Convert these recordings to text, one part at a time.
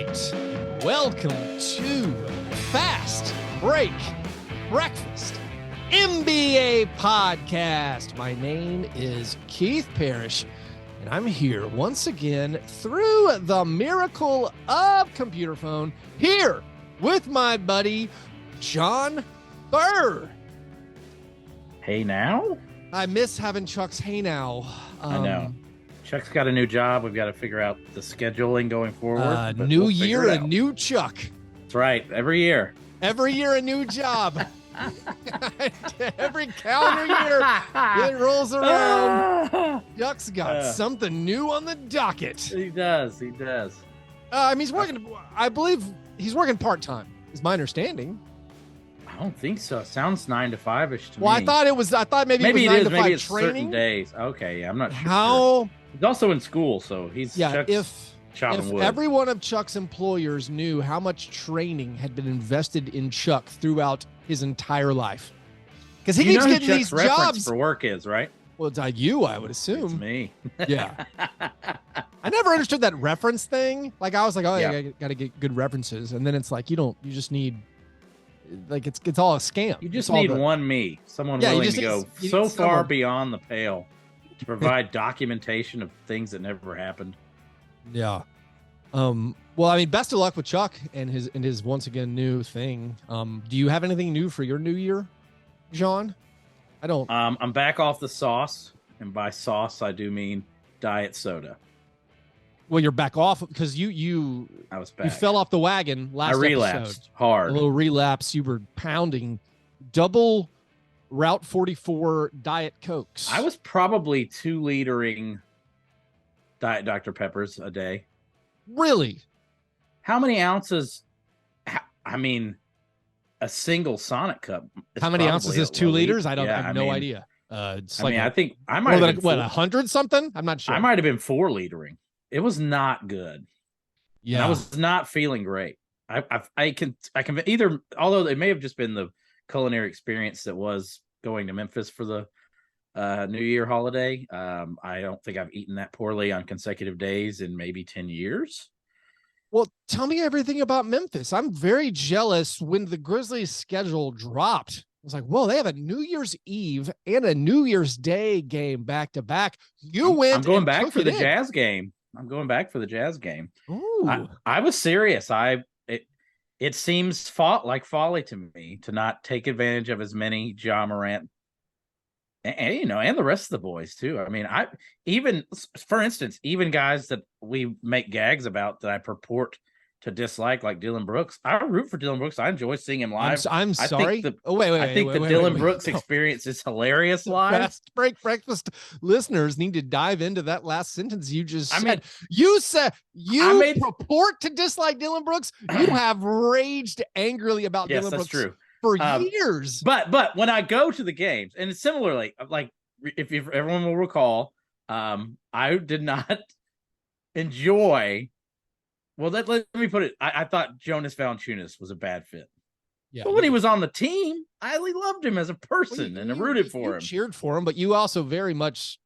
right. Welcome to Fast Break Breakfast NBA podcast. My name is Keith Parrish, and I'm here once again through the miracle of computer phone, here with my buddy, John Burr. Hey now? I miss having Chuck's Hey Now. I know. Chuck's got a new job. We've got to figure out the scheduling going forward. New year, a new Chuck. That's right. Every year. Every year, a new job. Every calendar year, it rolls around. Chuck's got something new on the docket. He does. He's working, I believe he's working part-time, is my understanding. I don't think so. It sounds 9 to 5-ish to me. Well, I thought maybe it was 9 to 5 maybe it's training. certain days. Okay, yeah, I'm not sure. How? He's also in school, so he's if chopping wood. Every one of Chuck's employers knew how much training had been invested in Chuck throughout his entire life. Because he keeps getting these jobs for work is, right? Well, it's like you, I would assume. It's me. Yeah. I never understood that reference thing. Like, I was like, I got to get good references. And then it's like, you just need, like, it's all a scam. You just need one me. Someone willing to go so far beyond the pale to provide documentation of things that never happened. Yeah. Well, I mean, best of luck with Chuck and his once again new thing. Do you have anything new for your new year, John? I don't. I'm back off the sauce, and by sauce I do mean diet soda. Well, you're back off because I was back. You fell off the wagon last episode. I relapsed hard. A little relapse. You were pounding double Route 44 Diet Cokes. I was probably 2-litering Diet Dr. Peppers a day. Really? How many ounces? I mean, a single Sonic cup. How many ounces is 2 liters? I have no idea. I think I might have been 100 something. I'm not sure. I might have been 4-litering. It was not good. Yeah, and I was not feeling great. I can either, although it may have just been the culinary experience that was going to Memphis for the New Year holiday. I don't think I've eaten that poorly on consecutive days in maybe 10 years. Well, tell me everything about Memphis. I'm very jealous when the Grizzlies schedule dropped. I was like, whoa, they have a New Year's Eve and a New Year's Day game back to back. I'm going back for the Jazz game. Ooh. I was serious. It seems like folly to me to not take advantage of as many Ja Morant and the rest of the boys too. I mean, for instance, even guys that we make gags about that I purport to dislike, like Dillon Brooks. I root for Dillon Brooks. I enjoy seeing him live. I'm sorry. I think the Dillon Brooks experience is hilarious live. Fast Break Breakfast listeners need to dive into that last sentence you just said. You said you purport to dislike Dillon Brooks. You have raged angrily about Dillon Brooks. Yes, that's true. For years. But when I go to the games, and similarly, like if everyone will recall, I did not enjoy. Well, let me put it. I thought Jonas Valanciunas was a bad fit. Yeah, but when he was on the team, I loved him as a person and I rooted for him. Cheered for him, but you also very much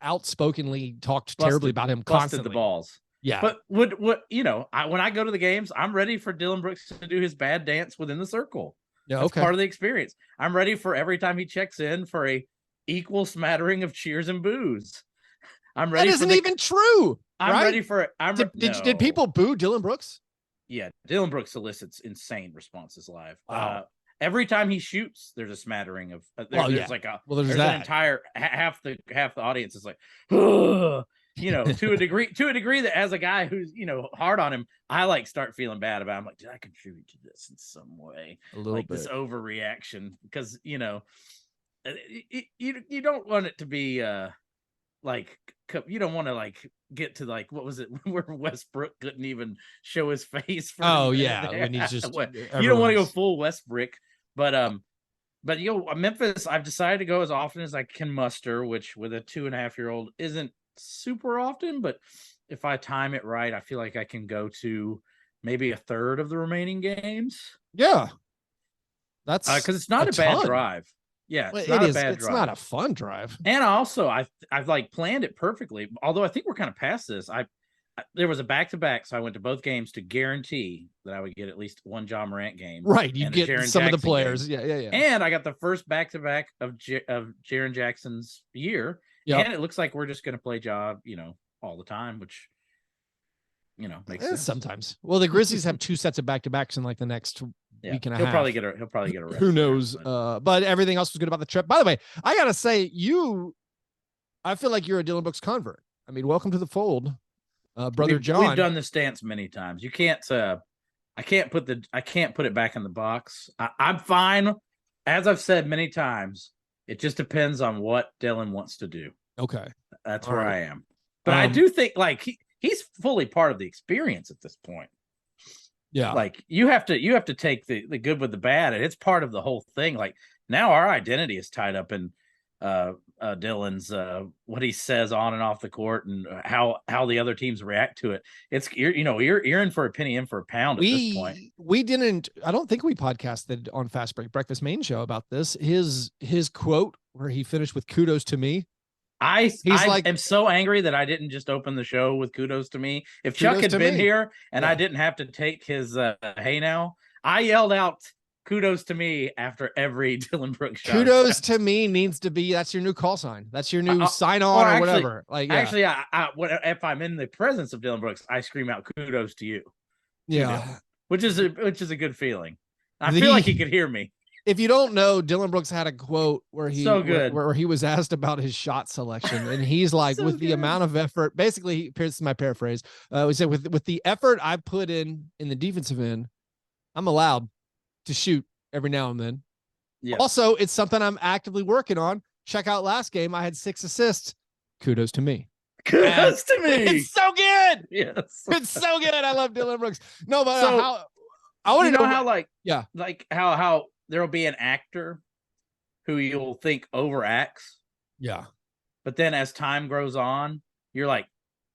outspokenly talked terribly about him constantly. Busted the balls. Yeah. But when I go to the games, I'm ready for Dillon Brooks to do his bad dance within the circle. Yeah, That's part of the experience. I'm ready for every time he checks in for a equal smattering of cheers and boos. I'm ready. That isn't even true. I'm ready for it. Did people boo Dillon Brooks? Yeah, Dillon Brooks elicits insane responses live. Wow. Every time he shoots, there's a smattering of. There's an entire half the audience is like, to a degree that as a guy who's hard on him, I start feeling bad about him. Like, did I contribute to this in some way? A little bit. This overreaction, because you don't want it to be you don't want to get to what was it where Westbrook couldn't even show his face for when he's just you don't want to go full Westbrook, but Memphis, I've decided to go as often as I can muster, which with a 2.5-year-old isn't super often, but if I time it right, I feel like I can go to maybe a third of the remaining games. Yeah, that's because it's not a bad drive. Yeah, it's not a bad drive. It's not a fun drive. And also, I've planned it perfectly. Although I think we're kind of past this. there was a back-to-back, so I went to both games to guarantee that I would get at least one John Morant game. Right, you get some of the players. Game. Yeah. And I got the first back-to-back of Jaren Jackson's year. Yep. And it looks like we're just going to play Ja, all the time, which makes sense. Sometimes. Well, the Grizzlies have 2 sets of back-to-backs in like the next week and a half. He'll probably get a rest. Who knows? But everything else was good about the trip. By the way, I gotta say, I feel like you're a Dillon Brooks convert. I mean, welcome to the fold, brother John. We've done this dance many times. You can't. I can't put it back in the box. I'm fine. As I've said many times, it just depends on what Dillon wants to do. Okay, that's where I am. But I do think like he's fully part of the experience at this point. Yeah, like you have to take the good with the bad, and it's part of the whole thing. Like now, our identity is tied up in Dillon's what he says on and off the court, and how the other teams react to it. It's you're in for a penny, in for a pound at this point. I don't think we podcasted on Fastbreak Breakfast main show about this. His quote where he finished with "Kudos to me." I am so angry that I didn't just open the show with "Kudos to me." If Chuck had been here and I didn't have to take his "Hey now," I yelled out "Kudos to me" after every Dillon Brooks shot. Kudos to me needs to be, that's your new call sign. That's your new sign on or whatever. Like, actually, if I'm in the presence of Dillon Brooks, I scream out "Kudos to you." Yeah, which is a good feeling. I feel like he could hear me. If you don't know, Dillon Brooks had a quote where where he was asked about his shot selection, and he's like, the amount of effort, basically, here's my paraphrase. He said, with the effort I put in the defensive end, I'm allowed to shoot every now and then. Yeah. Also, it's something I'm actively working on. Check out last game. I had 6 assists. Kudos to me. Kudos to me. It's so good. Yes. It's so good. I love Dillon Brooks. No, but I want to know how there'll be an actor who you'll think overacts. Yeah. But then as time grows on, you're like,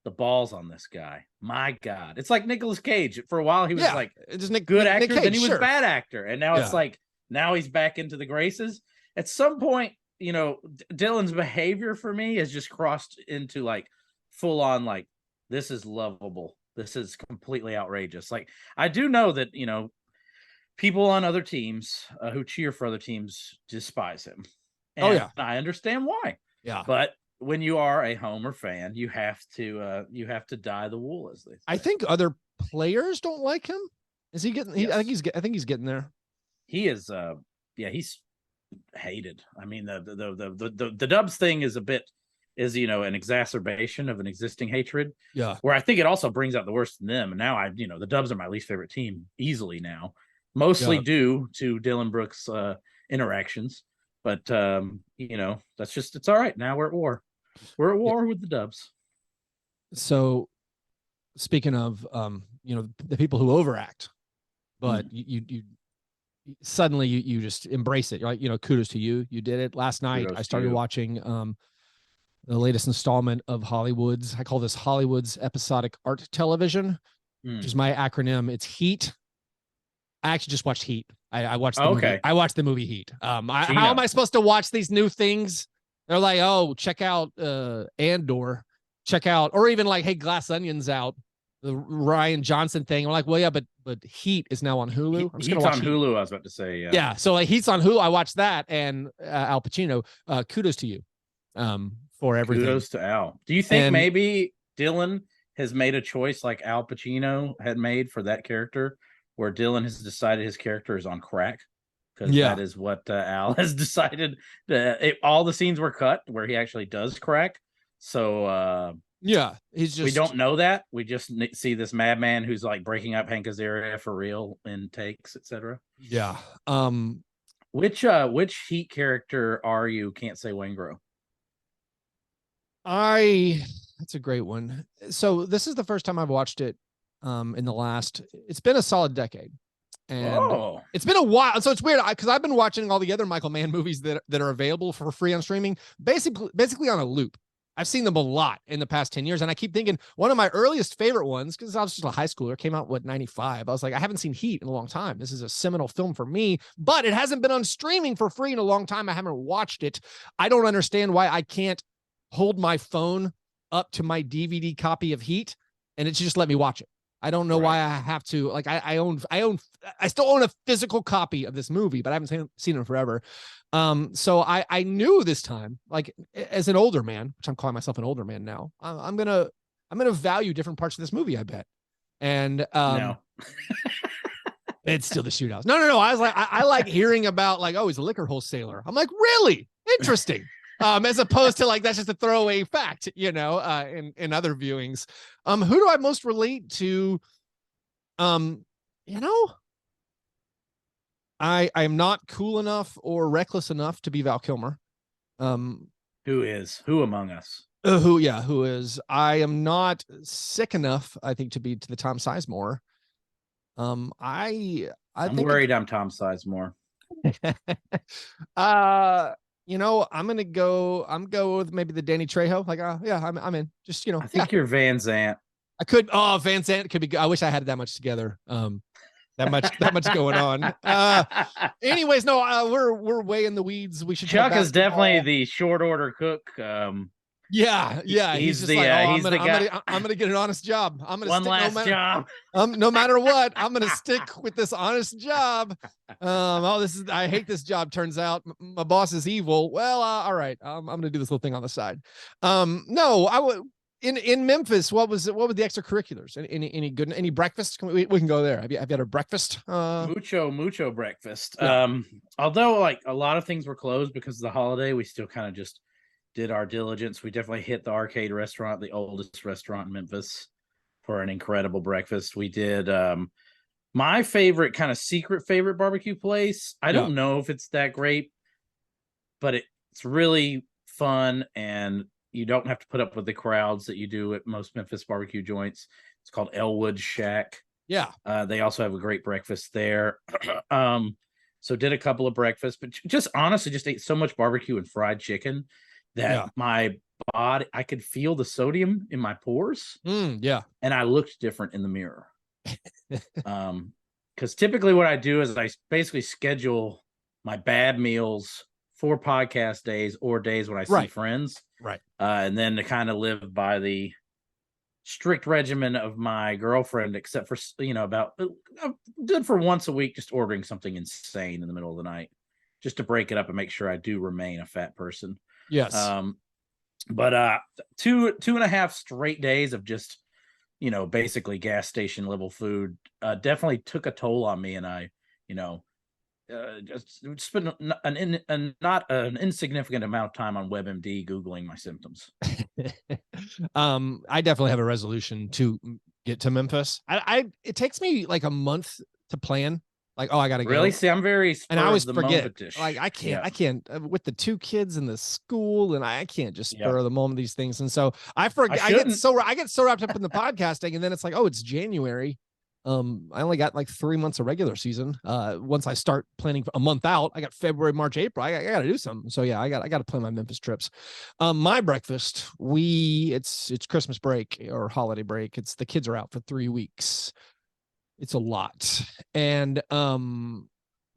the ball's on this guy. My God. It's like Nicolas Cage. For a while, he was good actor, Cage, then he was bad actor. And now it's like, now he's back into the graces. At some point, Dillon's behavior for me has just crossed into like full on, like, this is lovable. This is completely outrageous. Like, I do know that, people on other teams who cheer for other teams despise him. And I understand why. Yeah. But when you are a Homer fan, you have to dye the wool, as they say. I think other players don't like him. Is he getting? Yes. I think he's getting there. He is. He's hated. I mean, the Dubs thing is an exacerbation of an existing hatred. Yeah. Where I think it also brings out the worst in them. And now the Dubs are my least favorite team easily now. Mostly due to Dillon Brooks' interactions, but that's just, it's all right. Now we're at war. We're at war with the Dubs. So, speaking of the people who overact, but you suddenly you just embrace it. You're like, kudos to you. You did it last night. I started watching the latest installment of Hollywood's. I call this Hollywood's episodic art television, which is my acronym. It's Heat. I actually just watched Heat. I watched the movie. I watched the movie Heat. How am I supposed to watch these new things? They're like, oh, check out Andor, check out, or even like, hey, Glass Onion's out, the Ryan Johnson thing. I'm like, well, yeah, but Heat is now on Hulu. I'm just Heat's gonna watch on Hulu. I was about to say, yeah. So like Heat's on Hulu. I watched that, and Al Pacino. Kudos to you, for everything. Kudos to Al. Do you think maybe Dillon has made a choice like Al Pacino had made for that character, where Dillon has decided his character is on crack? Because that is what Al has decided. All the scenes were cut where he actually does crack. So he's just, we don't know that. We just see this madman who's like breaking up Hank Azaria for real in takes, etc. Yeah. Which Heat character are you? Can't say Wangro. That's a great one. So this is the first time I've watched it it's been a solid decade, and it's been a while. So it's weird because I've been watching all the other Michael Mann movies that are available for free on streaming, basically on a loop. I've seen them a lot in the past 10 years. And I keep thinking one of my earliest favorite ones, because I was just a high schooler, came out, 95. I was like, I haven't seen Heat in a long time. This is a seminal film for me, but it hasn't been on streaming for free in a long time. I haven't watched it. I don't understand why I can't hold my phone up to my DVD copy of Heat and it should just let me watch it. I don't know why I have to, like, I still own a physical copy of this movie, but I haven't seen it in forever. So I knew this time, like, as an older man, which I'm calling myself an older man now, I'm going to value different parts of this movie, I bet. And, No. it's still the shootouts. No. I was like, I like hearing about, like, oh, he's a liquor wholesaler. I'm like, really interesting. As opposed to, like, that's just a throwaway fact, in other viewings. Who do I most relate to? I'm not cool enough or reckless enough to be Val Kilmer. Who among us? Who is? I am not sick enough, I think, to be to the Tom Sizemore. I'm worried I'm Tom Sizemore. I'm gonna go with maybe the Danny Trejo. Like, I'm in. Just, I think you're Van Zant. I could. Oh, Van Zant could be. I wish I had that much together. That much going on. Anyways, no, we're way in the weeds. We should. Chuck is definitely the short order cook. Yeah. He's just like, I'm gonna get an honest job. I'm gonna one last job. No matter what, I'm gonna stick with this honest job. I hate this job. Turns out my boss is evil. Well, all right. I'm gonna do this little thing on the side. No, I would. In Memphis, what were the extracurriculars? Any good? Any breakfast? We can go there. Have you had a breakfast? Mucho breakfast. Yeah. Although, like, a lot of things were closed because of the holiday, we still kind of just did our diligence. We definitely hit the Arcade restaurant, the oldest restaurant in Memphis, for an incredible breakfast. We did my favorite kind of secret favorite barbecue place. I don't know if it's that great, but it's really fun, and you don't have to put up with the crowds that you do at most Memphis barbecue joints. It's called Elwood Shack. Yeah. They also have a great breakfast there. So did a couple of breakfasts, but just honestly just ate so much barbecue and fried chicken that my body, I could feel the sodium in my pores. And I looked different in the mirror. Because typically what I do is I basically schedule my bad meals for podcast days or days when I see friends. Right. And then to kind of live by the strict regimen of my girlfriend, except for, about good for once a week, just ordering something insane in the middle of the night, just to break it up and make sure I do remain a fat person. Yes. But 2.5 straight days of just, basically gas station level food, definitely took a toll on me. And I, just spent not an insignificant amount of time on WebMD Googling my symptoms. I definitely have a resolution to get to Memphis. It takes me like a month to plan. Like, I gotta go. Really? See, I'm very and I always forget. Like, I can't with the 2 kids in the school, and I can't just spur of the moment these things. And so I forget. I get so wrapped up in the podcasting, and then it's like, oh, it's January. I only got like 3 months of regular season. Once I start planning a month out, I got February, March, April. I got to do something. So yeah, I got to plan my Memphis trips. My breakfast, it's Christmas break or holiday break. The kids are out for 3 weeks. It's a lot. And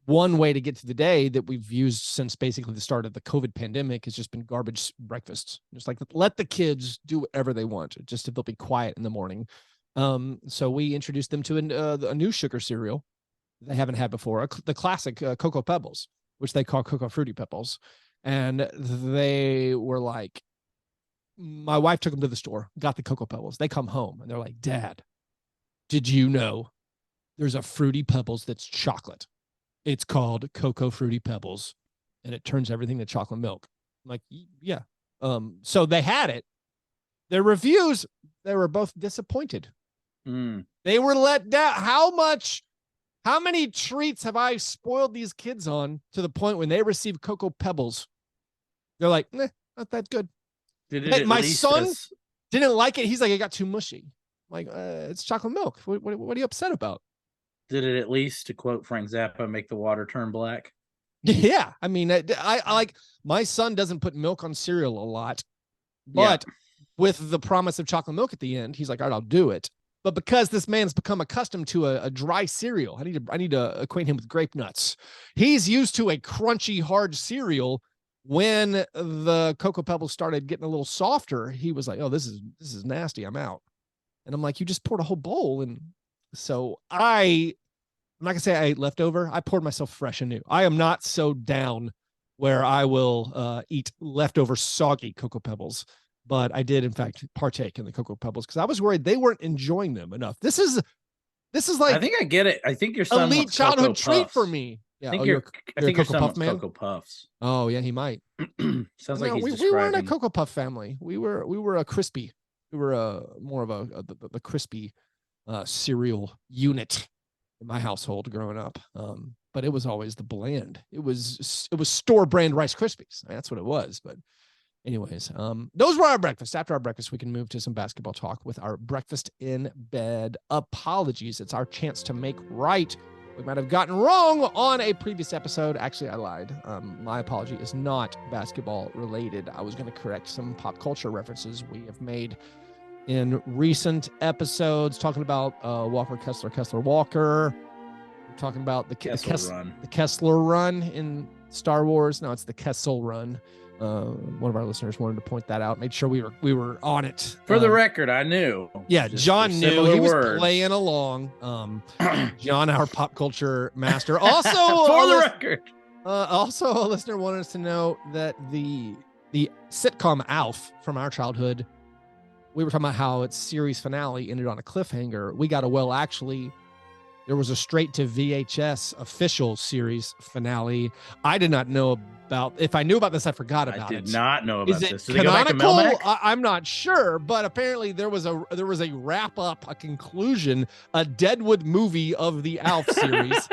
one way to get to the day that we've used since basically the start of the COVID pandemic has just been garbage breakfasts. Just like, let the kids do whatever they want, just if they'll be quiet in the morning. So we introduced them to a new sugar cereal they haven't had before, the classic Cocoa Pebbles, which they call Cocoa Fruity Pebbles. And they were like, my wife took them to the store, got the Cocoa Pebbles. They come home and they're like, Dad, did you know there's a Fruity Pebbles that's chocolate? It's called Cocoa Fruity Pebbles, and it turns everything to chocolate milk. I'm like, yeah. So they had it. Their reviews, they were both disappointed. They were let down. How many treats have I spoiled these kids on to the point when they receive Cocoa Pebbles, they're like, not that good. My son didn't like it. He's like, it got too mushy. I'm like, it's chocolate milk. What are you upset about? Did it at least, to quote Frank Zappa, make the water turn black? Yeah. I mean, I like, my son doesn't put milk on cereal a lot, but with the promise of chocolate milk at the end, he's like, all right, I'll do it. But because this man's become accustomed to a dry cereal, I need to acquaint him with grape nuts. He's used to a crunchy, hard cereal. When the Cocoa Pebbles started getting a little softer, he was like, oh, this is nasty. I'm out. And I'm like, you just poured a whole bowl. And so I'm not gonna say I ate leftover. I poured myself fresh and new. I am not so down where I will eat leftover soggy Cocoa Pebbles, but I did in fact partake in the Cocoa Pebbles because I was worried they weren't enjoying them enough. This is like I think I get it. I think your son elite wants childhood Cocoa treat Puffs. for me. Yeah, I think you're I a think your Cocoa son Puff wants man. Cocoa Puffs. Oh yeah, he might. Sounds like he's we weren't a describing. Cocoa Puff family. We were a crispy. We were more of the crispy cereal unit in my household growing up. But it was always the bland. It was store brand Rice Krispies. That's what it was. But anyways, those were our breakfast. After our breakfast, we can move to some basketball talk with our breakfast in bed apologies. It's our chance to make right. We might have gotten wrong on a previous episode. Actually, I lied. My apology is not basketball related. I was going to correct some pop culture references we have made in recent episodes, talking about Walker, Kessler, Walker. We're talking about the Kessler run in Star Wars. No, it's the Kessel run. One of our listeners wanted to point that out. Made sure we were on it. For the record, I knew. Yeah, John knew. He was playing along. John, our pop culture master. Also, for the record. Also, a listener wanted us to know that the sitcom Alf from our childhood, we were talking about how its series finale ended on a cliffhanger. We got actually, there was a straight to VHS official series finale. I did not know about. If I knew about this, I forgot about it. I did not know about this. Is it canonical? I'm not sure, but apparently there was a wrap up, a conclusion, a Deadwood movie of the Alf series.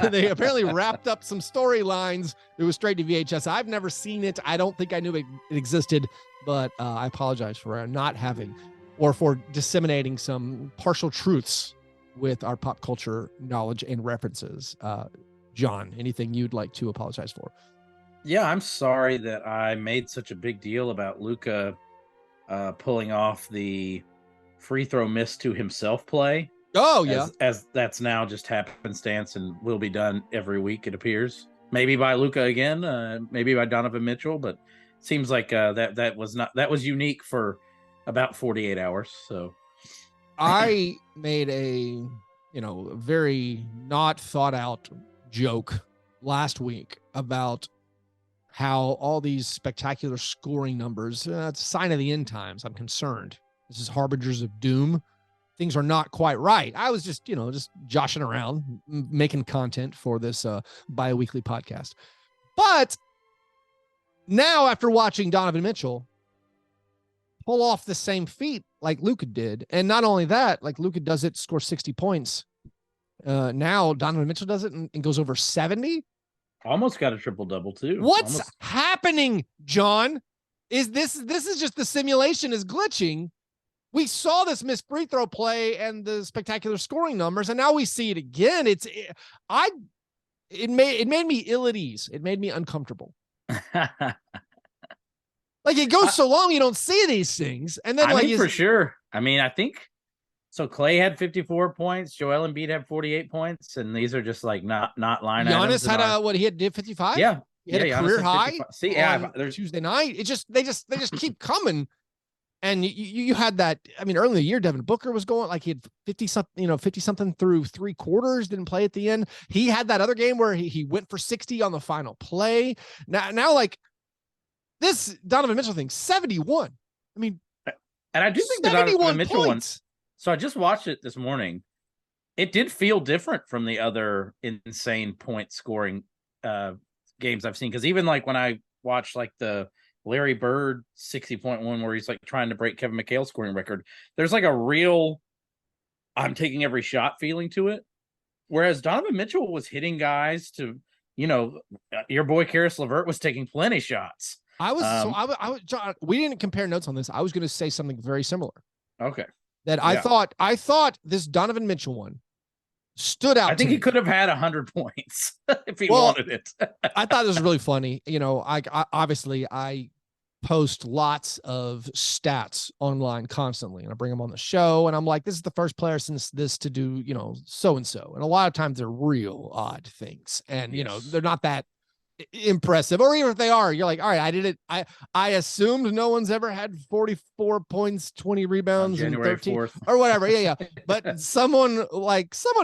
They apparently wrapped up some storylines. It was straight to VHS. I've never seen it. I don't think I knew it existed, but I apologize for not having or for disseminating some partial truths with our pop culture knowledge and references. John, anything you'd like to apologize for? Yeah, I'm sorry that I made such a big deal about Luka pulling off the free throw miss to himself play. Oh, yeah. As that's now just happenstance and will be done every week, it appears. Maybe by Luka again, maybe by Donovan Mitchell, but seems like that was unique for about 48 hours. So I made a very not thought out joke last week about how all these spectacular scoring numbers, it's a sign of the end times. I'm concerned. This is harbingers of doom. Things are not quite right. I was just joshing around, making content for this bi-weekly podcast. But now, after watching Donovan Mitchell pull off the same feat like Luka did, and not only that, like Luka does it, scores 60 points. Now Donovan Mitchell does it and goes over 70. Almost got a triple-double too. What's happening, John? Is this is just the simulation is glitching? We saw this missed free throw play and the spectacular scoring numbers, and now we see it again. It made me ill at ease. It made me uncomfortable. Like it goes so long, you don't see these things, and then for sure. I mean, I think so. Clay had 54 points. Joel Embiid had 48 points, and these are just like not line items. Giannis had he did 55. Yeah, he had a career high. See, there's Tuesday night. They just keep coming. And you had that. I mean, early in the year, Devin Booker was going like he had 50 something through three quarters, didn't play at the end. He had that other game where he went for 60 on the final play. Now like this Donovan Mitchell thing, 71. I mean, and I do think the Donovan Mitchell one. So I just watched it this morning. It did feel different from the other insane point scoring games I've seen. Because even like when I watched like the Larry Bird 60.1 where he's like trying to break Kevin McHale's scoring record, there's like a real I'm taking every shot feeling to it. Whereas Donovan Mitchell was hitting guys to, your boy Karis LeVert was taking plenty shots. John, we didn't compare notes on this. I was going to say something very similar. Okay. That I thought this Donovan Mitchell one stood out. I think he could have had 100 points if he wanted it. I thought this was really funny. I post lots of stats online constantly, and I bring them on the show, and I'm like, this is the first player since this to do, so-and-so. And a lot of times they're real odd things. And, they're not that impressive. Or even if they are, you're like, all right, I did it. I assumed no one's ever had 44 points, 20 rebounds, and 13 4th. or whatever. Yeah. But someone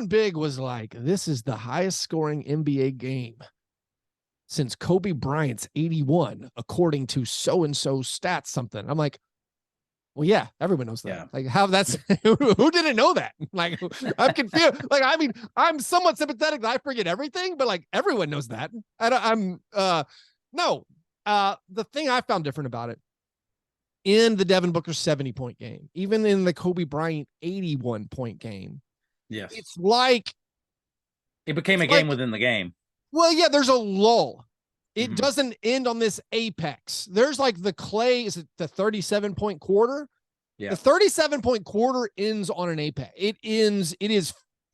big was like, this is the highest scoring NBA game since Kobe Bryant's 81, according to so-and-so stats something. I'm like, well, yeah, everyone knows that. Yeah. Like, how that's who didn't know that? Like, I'm confused. Like, I mean, I'm somewhat sympathetic that I forget everything, but like everyone knows that. The thing I found different about it in the Devin Booker 70-point game, even in the Kobe Bryant 81-point game, yes, it's like it became a game within the game. Well, yeah, there's a lull. It doesn't end on this apex. There's like the Clay, is it the 37-point quarter? Yeah. The 37-point quarter ends on an apex. It is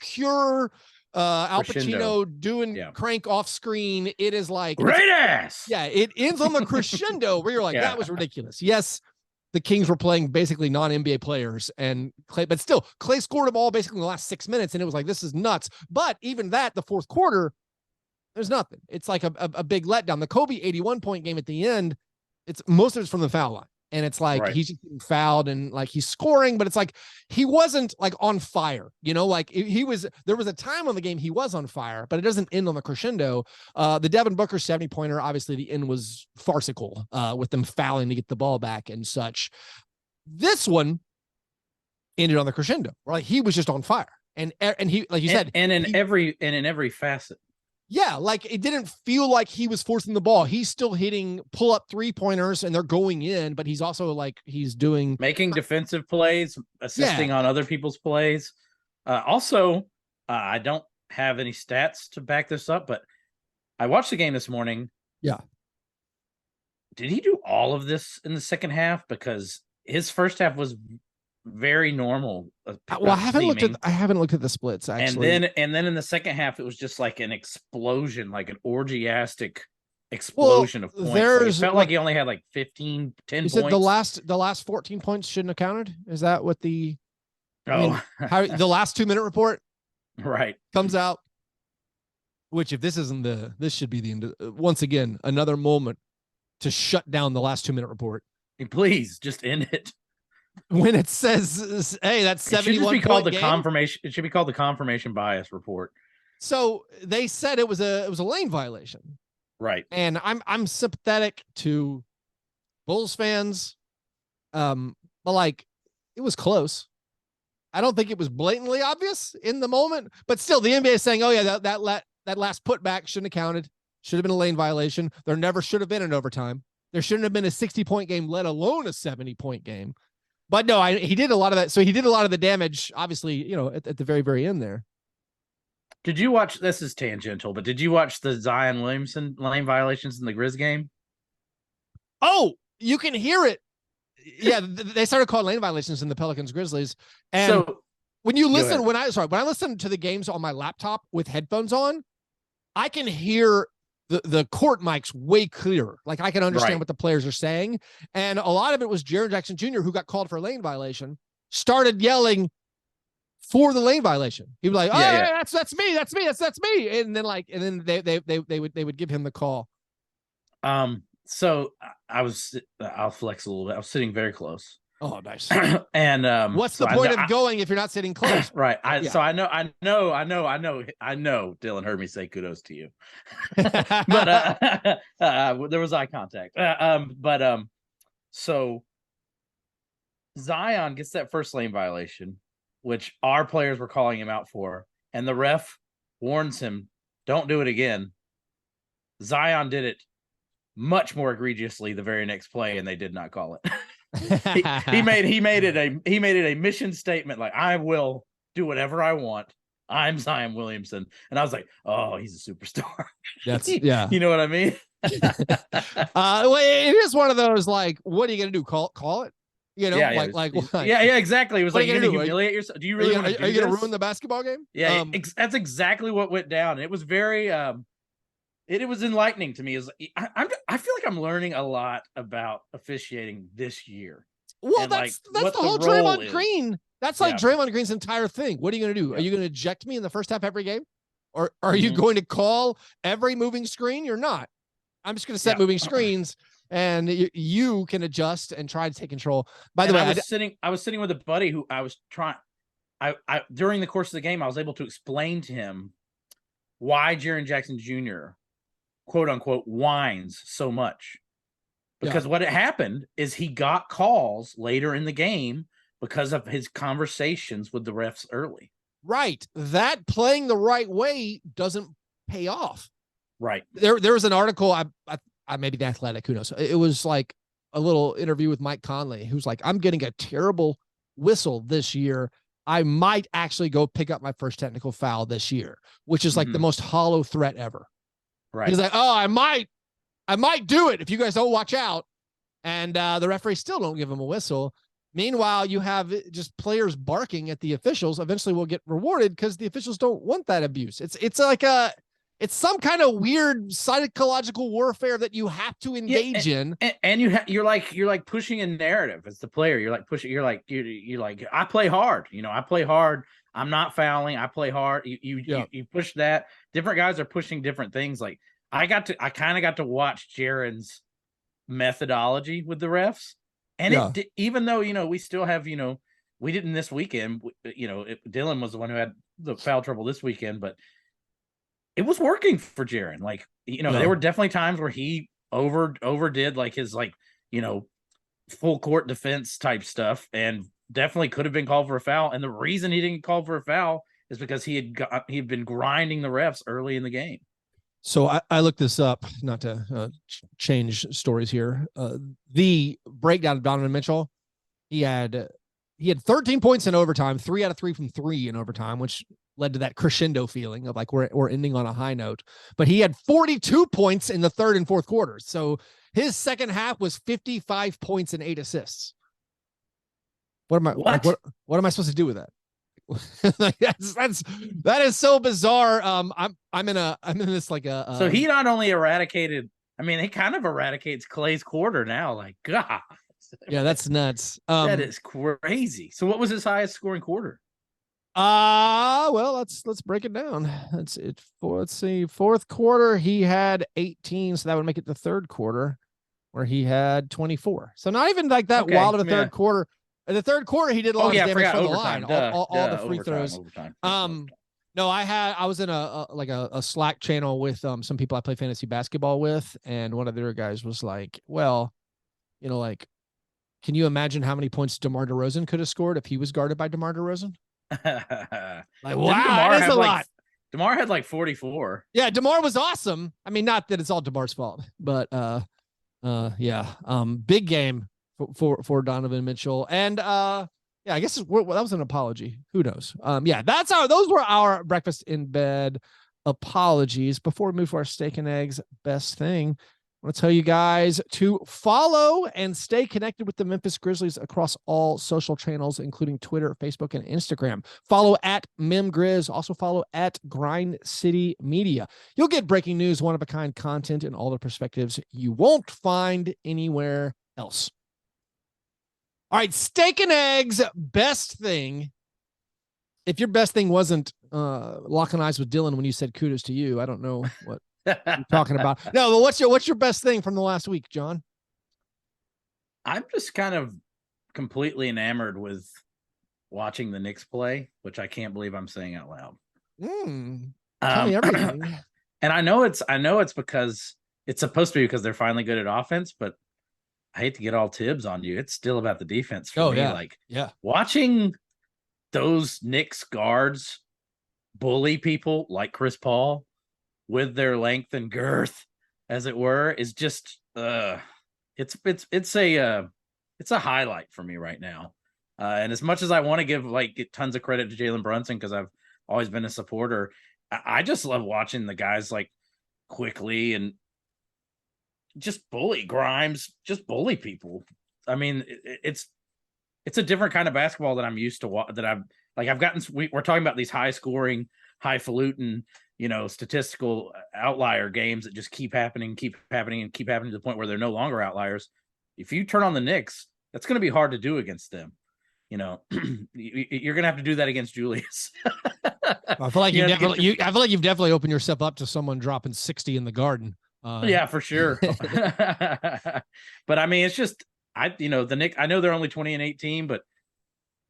pure Al Pacino doing crank off screen. It is like great ass. Yeah, it ends on the crescendo where you're like, that was ridiculous. Yes, the Kings were playing basically non-NBA players, and Clay, but still, Clay scored a ball basically in the last 6 minutes, and it was like, this is nuts. But even that, the fourth quarter, there's nothing. It's like a big letdown. The Kobe 81-point game at the end, it's most of it's from the foul line. And it's like he's just getting fouled and like he's scoring, but it's like he wasn't like on fire, like there was a time on the game he was on fire, but it doesn't end on the crescendo. The Devin Booker 70-pointer, obviously the end was farcical with them fouling to get the ball back and such. This one ended on the crescendo, where like he was just on fire. And he, like you said, in every facet. Yeah, like it didn't feel like he was forcing the ball. He's still hitting pull-up three-pointers and they're going in, but he's also like making defensive plays, assisting on other people's plays. I don't have any stats to back this up, but I watched the game this morning. Yeah. Did he do all of this in the second half? Because his first half was very normal. Well, I haven't looked at the splits actually. And then in the second half, it was just like an explosion, like an orgiastic explosion of points. It felt like he only had like 10 points. Said the last 14 points shouldn't have counted. Is that what the the last 2-minute report comes out? Which, if this isn't this should be the end. Once again, another moment to shut down the last 2-minute report. Please just end it. When it says, "Hey, that's 71." It should be called the confirmation. It should be called the confirmation bias report. So they said it was a lane violation, right? And I'm sympathetic to Bulls fans, but like it was close. I don't think it was blatantly obvious in the moment, but still, the NBA is saying, "Oh yeah, that last putback shouldn't have counted. Should have been a lane violation. There never should have been an overtime. There shouldn't have been a 60-point game, let alone a 70-point game." But no, he did a lot of that. So he did a lot of the damage, obviously, at the very, very end there. Did you watch, this is tangential, but did you watch the Zion Williamson lane violations in the Grizz game? Oh, you can hear it. Yeah, they started calling lane violations in the Pelicans Grizzlies. And so, when you listen, when I listen to the games on my laptop with headphones on, I can hear the court mics way clearer. Like I can understand what the players are saying. And a lot of it was Jaren Jackson Jr., who got called for a lane violation, started yelling for the lane violation. He was like, that's me. That's me. And then they would give him the call. So I'll flex a little bit. I was sitting very close. Oh, nice. And what's the point of going if you're not sitting close? Right. So I know Dillon heard me say kudos to you. But there was eye contact. So Zion gets that first lane violation, which our players were calling him out for, and the ref warns him, don't do it again. Zion did it much more egregiously the very next play, and they did not call it. he made it a mission statement, like, I will do whatever I want. I'm Zion Williamson. And I was like, oh, he's a superstar. You know what I mean? Well, it is one of those, like, what are you gonna do? Call it? Exactly. It was like, you're gonna humiliate yourself. Do you really want to? Are you gonna ruin the basketball game? Yeah, that's exactly what went down. It was very it was enlightening to me. I feel like I'm learning a lot about officiating this year. Well, that's the whole Draymond Green. That's like Draymond Green's entire thing. What are you going to do? Are you going to eject me in the first half every game? Or are you going to call every moving screen? You're not. I'm just going to set moving screens, and you can adjust and try to take control. By the way, I was sitting with a buddy who I was trying. I during the course of the game, I was able to explain to him why Jaren Jackson Jr. quote unquote whines so much. Because what had happened is he got calls later in the game because of his conversations with the refs early. Right. That playing the right way doesn't pay off. Right. There was an article, I maybe The Athletic, who knows? It was like a little interview with Mike Conley, who's like, I'm getting a terrible whistle this year. I might actually go pick up my first technical foul this year, which is like the most hollow threat ever. Right. He's like, oh, I might do it if you guys don't watch out. And the referees still don't give him a whistle. Meanwhile, you have just players barking at the officials. Eventually will get rewarded because the officials don't want that abuse. It's like it's some kind of weird psychological warfare that you have to engage in. And you're like pushing a narrative as the player. You're like pushing, you're like, I play hard. I play hard. I'm not fouling. I play hard. You push that. Different guys are pushing different things. Like I kind of got to watch Jaren's methodology with the refs. And even though, we still have, we didn't this weekend, Dillon was the one who had the foul trouble this weekend, but it was working for Jaren. Like, there were definitely times where he overdid like his, full court defense type stuff and definitely could have been called for a foul. And the reason he didn't call for a foul is because he'd been grinding the refs early in the game. So I looked this up, not to change stories here. The breakdown of Donovan Mitchell, he had 13 points in overtime, 3 out of 3 from 3 in overtime, which led to that crescendo feeling of like we're ending on a high note. But he had 42 points in the third and fourth quarters. So his second half was 55 points and 8 assists. What am I supposed to do with that? That is so bizarre. I'm in this like a so he not only eradicated, he kind of eradicates Clay's quarter now. Like, God, yeah, that's nuts. That is crazy. So what was his highest scoring quarter? Well, let's break it down. Let's see. Fourth quarter, he had 18, so that would make it the third quarter where he had 24. So not even like that wild of a third quarter. In the third quarter, he did a lot of damage from the line. All the free throws. No, I was in a Slack channel with some people I play fantasy basketball with, and one of their guys was like, well, can you imagine how many points DeMar DeRozan could have scored if he was guarded by DeMar DeRozan? Like, wow, that is a lot. DeMar had like 44. Yeah, DeMar was awesome. Not that it's all DeMar's fault, but big game for Donovan Mitchell. And I guess that was an apology. Who knows? Those were our breakfast in bed apologies. Before we move to our steak and eggs best thing, I want to tell you guys to follow and stay connected with the Memphis Grizzlies across all social channels, including Twitter, Facebook, and Instagram. Follow at MemGrizz. Also follow at Grind City Media. You'll get breaking news, one-of-a-kind content, and all the perspectives you won't find anywhere else. All right, steak and eggs, best thing. If your best thing wasn't locking eyes with Dillon when you said kudos to you, I don't know what you're talking about. No, but what's your best thing from the last week, John? I'm just kind of completely enamored with watching the Knicks play, which I can't believe I'm saying out loud. Tell me everything. And I know it's because it's supposed to be because they're finally good at offense, but I hate to get all Tibbs on you. It's still about the defense for me. Watching those Knicks guards bully people like Chris Paul with their length and girth, as it were, is just it's a highlight for me right now. And as much as I want to give tons of credit to Jalen Brunson because I've always been a supporter, I just love watching the guys like Quickly and just bully Grimes, just bully people. It's a different kind of basketball that I'm used to. I've gotten. We're talking about these high scoring, highfalutin, statistical outlier games that just keep happening to the point where they're no longer outliers. If you turn on the Knicks, that's going to be hard to do against them. You're going to have to do that against Julius. I feel like I feel like you've definitely opened yourself up to someone dropping 60 in the Garden. Yeah, for sure. But I mean, it's just the Knicks. I know they're only 20-18, but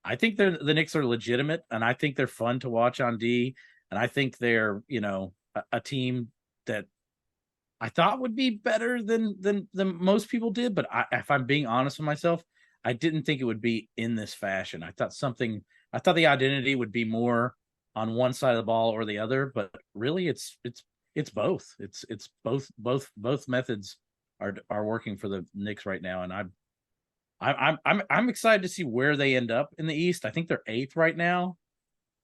I think the Knicks are legitimate, and I think they're fun to watch on D. And I think they're a team that I thought would be better than most people did. But if I'm being honest with myself, I didn't think it would be in this fashion. I thought the identity would be more on one side of the ball or the other, but really it's both. It's both methods are working for the Knicks right now, and I'm excited to see where they end up in the East. I think they're 8th right now,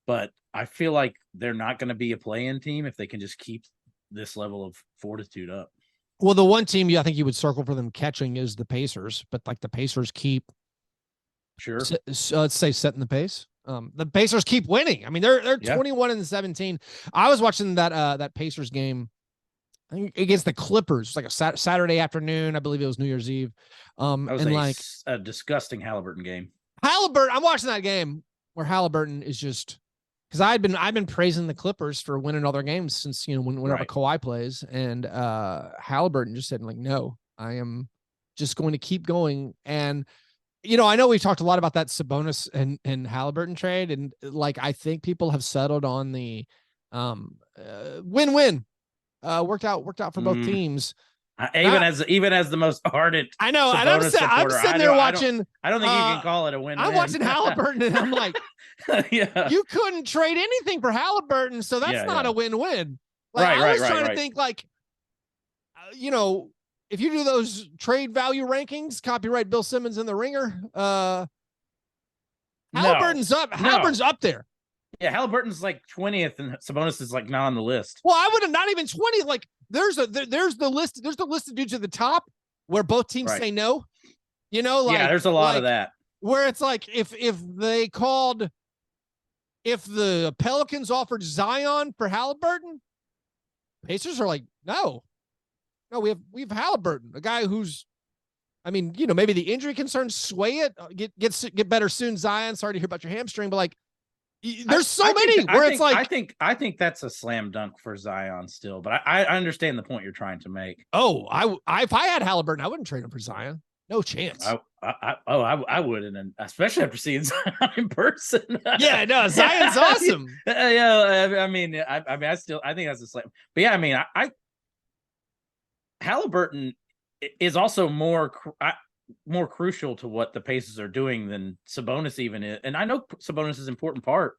but I feel like they're not going to be a play-in team if they can just keep this level of fortitude up. Well, the one team I think you would circle for them catching is the Pacers, but like the Pacers keep let's say setting the pace. The Pacers keep winning. I mean, they're 21-17. I was watching that Pacers game against the Clippers, like a Saturday afternoon. I believe it was New Year's Eve. That was a disgusting Haliburton game. I'm watching that game where Haliburton is just, because I've been praising the Clippers for winning all their games since whenever Kawhi plays, and Haliburton just said like, no, I am just going to keep going. And I know we've talked a lot about that Sabonis and Haliburton trade, and like I think people have settled on the win-win. Worked out for both teams. Even as the most ardent, I know, and I'm sitting there watching. I don't think you can call it a win. I'm watching Haliburton, and I'm like, yeah, you couldn't trade anything for Haliburton, so that's not a win-win. Like, I was trying to think, like, if you do those trade value rankings, copyright Bill Simmons in the Ringer. Haliburton's up there. Yeah, Haliburton's like 20th, and Sabonis is like not on the list. Well, I would have not even 20. Like, there's the list. There's the list of dudes at the top where both teams say no. There's a lot of that. Where it's like if the Pelicans offered Zion for Haliburton, Pacers are like, no, we have Haliburton, a guy who's, I mean, maybe the injury concerns sway it, get better soon. Zion, sorry to hear about your hamstring, but like, there's so many where it's like, I think that's a slam dunk for Zion still, but I understand the point you're trying to make. Oh, if I had Haliburton, I wouldn't trade him for Zion. No chance. I would, and especially after seeing Zion in person. Yeah, no, Zion's awesome. Yeah, I mean, I think that's a slam. But yeah, I mean, Haliburton is also more crucial to what the Pacers are doing than Sabonis even is. And I know Sabonis is an important part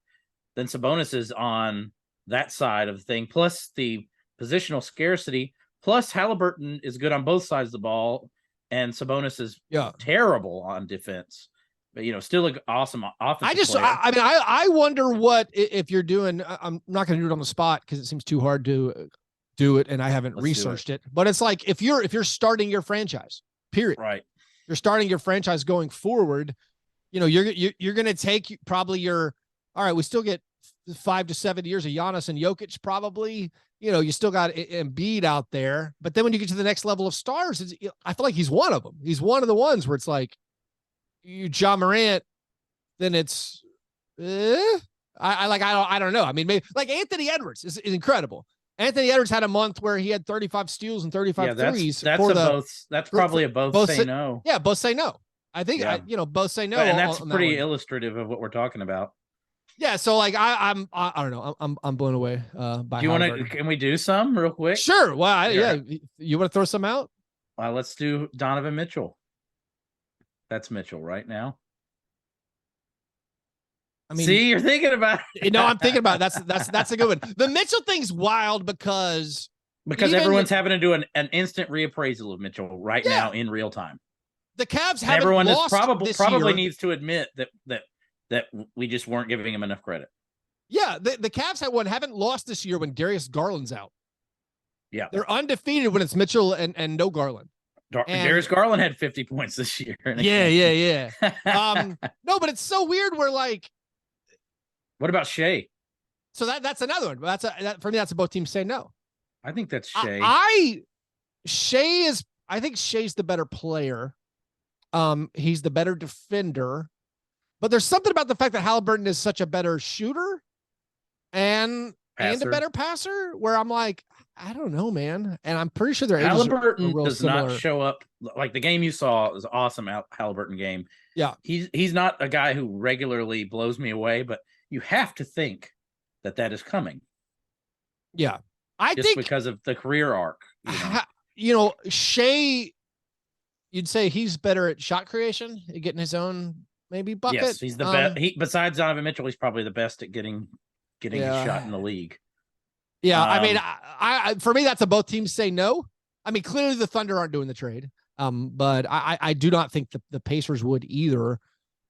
than Sabonis is on that side of the thing. Plus the positional scarcity. Plus Haliburton is good on both sides of the ball, and Sabonis is terrible on defense. But still an awesome offensive player. I wonder what if you're doing. I'm not going to do it on the spot because it seems too hard to do it, and I haven't researched it. But it's like if you're starting your franchise, period. Right. You're starting your franchise going forward. You're going to take probably all right. We still get 5 to 7 years of Giannis and Jokic. Probably, you still got Embiid out there, but then when you get to the next level of stars, I feel like he's one of them. He's one of the ones where it's like Ja Morant. Then it's, I don't know. I mean, maybe like Anthony Edwards is incredible. Anthony Edwards had a month where he had 35 steals and 35 threes. That's probably a both say no. Yeah, both say no. I think both say no, and that's pretty illustrative of what we're talking about. Yeah, so like I don't know. I'm blown away by. Do you want to? Can we do some real quick? Sure. Well, you want to throw some out? Let's do Donovan Mitchell. That's Mitchell right now. I mean, see, you're thinking about it. I'm thinking about it. That's a good one. The Mitchell thing's wild because everyone's having to do an instant reappraisal of Mitchell right now in real time. The Cavs haven't everyone lost is probably needs to admit that we just weren't giving him enough credit. Yeah, the Cavs haven't lost this year when Darius Garland's out. Yeah, they're undefeated when it's Mitchell and no Garland. Darius Garland had 50 points this year. Yeah. No, but it's so weird. Where like. What about Shea? So that's another one. For me, that's both teams say no. I think that's Shea. I think Shea's the better player. He's the better defender, but there's something about the fact that Haliburton is such a better shooter. And and a better passer, where I'm like, I don't know, man. And I'm pretty sure their ages are Haliburton does similar. not show up like the game you saw was awesome. Haliburton game. Yeah, he's not a guy who regularly blows me away, but you have to think that is coming. Yeah, I just think because of the career arc. Shea, you'd say he's better at shot creation, getting his own maybe bucket. Yes, he's the best. Besides Donovan Mitchell, he's probably the best at getting his shot in the league. Yeah, I mean, I for me, that's a both teams say no. I mean, clearly the Thunder aren't doing the trade, but I do not think the Pacers would either.